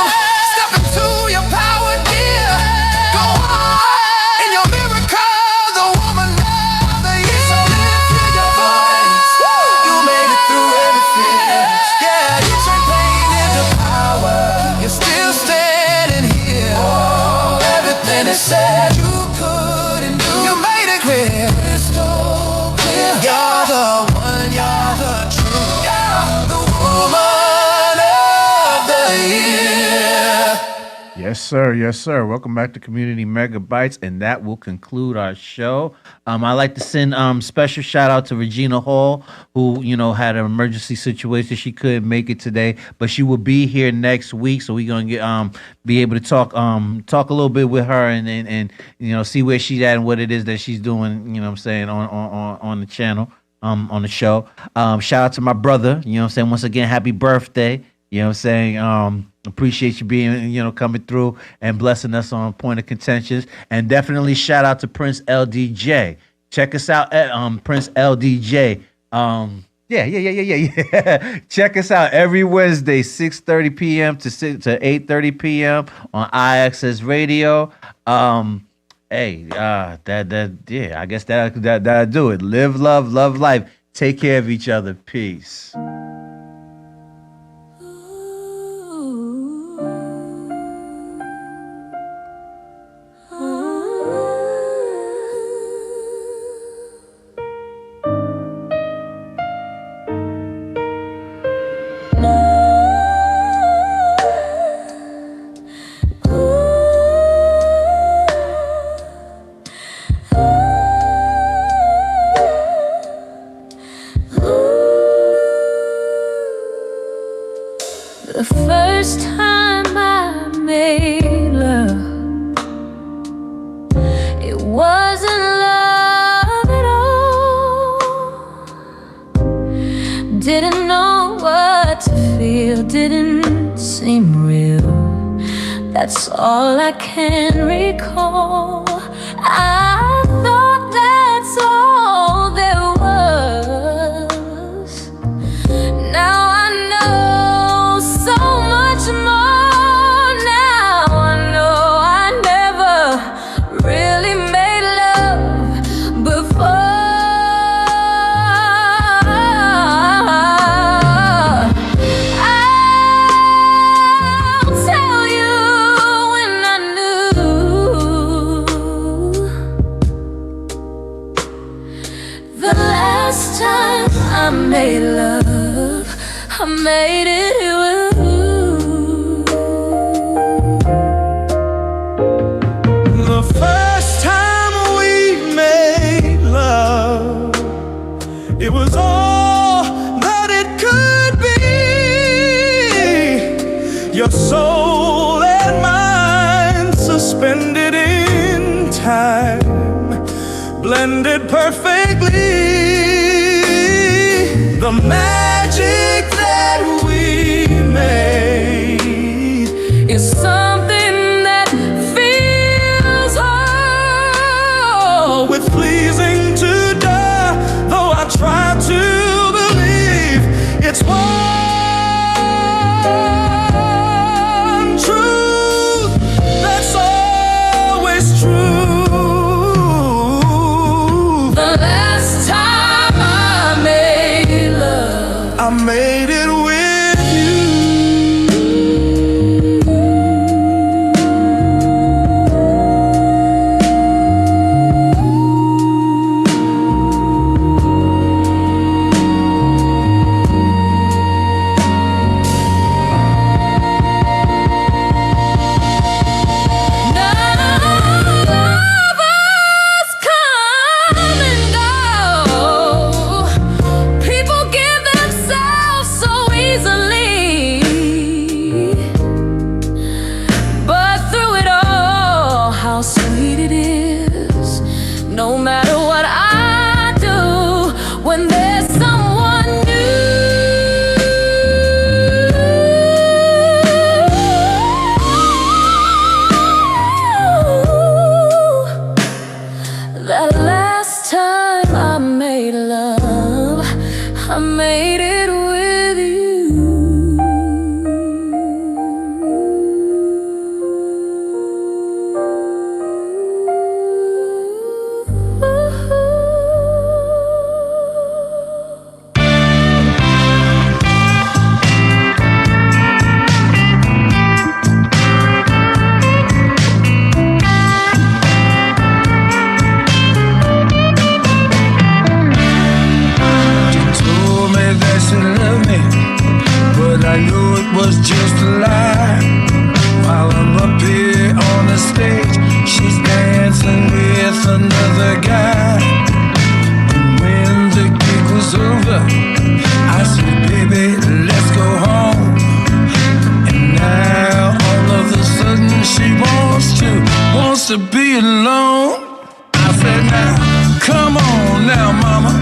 they said you couldn't do. You made it clear, crystal clear. You're the one, you're the truth. You're the woman of the year. Yes, sir. Yes, sir. Welcome back to Community Megabytes, and that will conclude our show. I'd like to send special shout out to Regina Hall, who had an emergency situation. She couldn't make it today, but she will be here next week. So we're gonna get be able to talk a little bit with her and see where she's at and what it is that she's doing. On the channel, on the show. Shout out to my brother. Once again, happy birthday. Appreciate you being, coming through and blessing us on Point of Contentions. And definitely shout out to Prince LDJ. Check us out at Prince LDJ. Yeah. Check us out every Wednesday, 6:30 p.m. to 8:30 p.m. on IAXISRADIO. I guess that'll do it. Live, love life. Take care of each other. Peace. The first time I made love, it wasn't love at all. Didn't know what to feel, didn't seem real. That's all I can recall. I thought that's all there was. Now I know so much more. Now I know I never really made love before. I'll tell you when I knew. The last time I made love, I made it with you. The first time we made love, it was all that it could be. Your soul and mine suspended in time, blended perfectly. The magic that we made is something that feels whole. with pleasing to die, though I try to believe it's one truth that's always true. The last time I made love, I made it with you. she wants to be alone. I said, now, come on now, mama.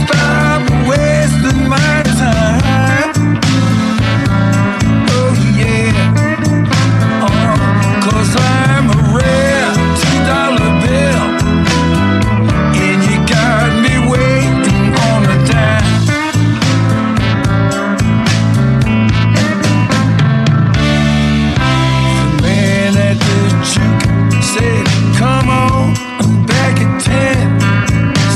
Stop wasting my time. Oh yeah, 'cause I'm a rare $2 bill, and you got me waiting on a dime. The man at the juke said, come on, I'm back at 10.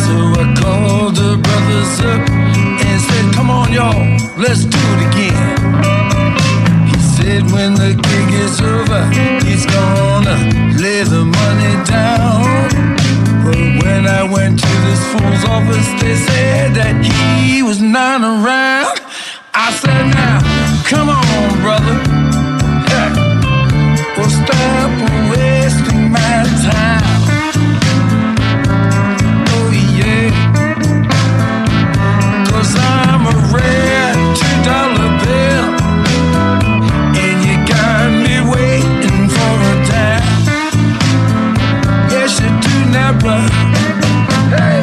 So I called the brothers up and said, come on y'all, let's do it again. He said when the gig is over, he's gonna lay the money down. But when I went to this fool's office, they said that he was not around. I said, now, come on brother, hey, well stop wasting my time. I'm a rare $2 bill, and you got me waiting for a dime. Yes, you do now, brother. Hey.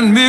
And me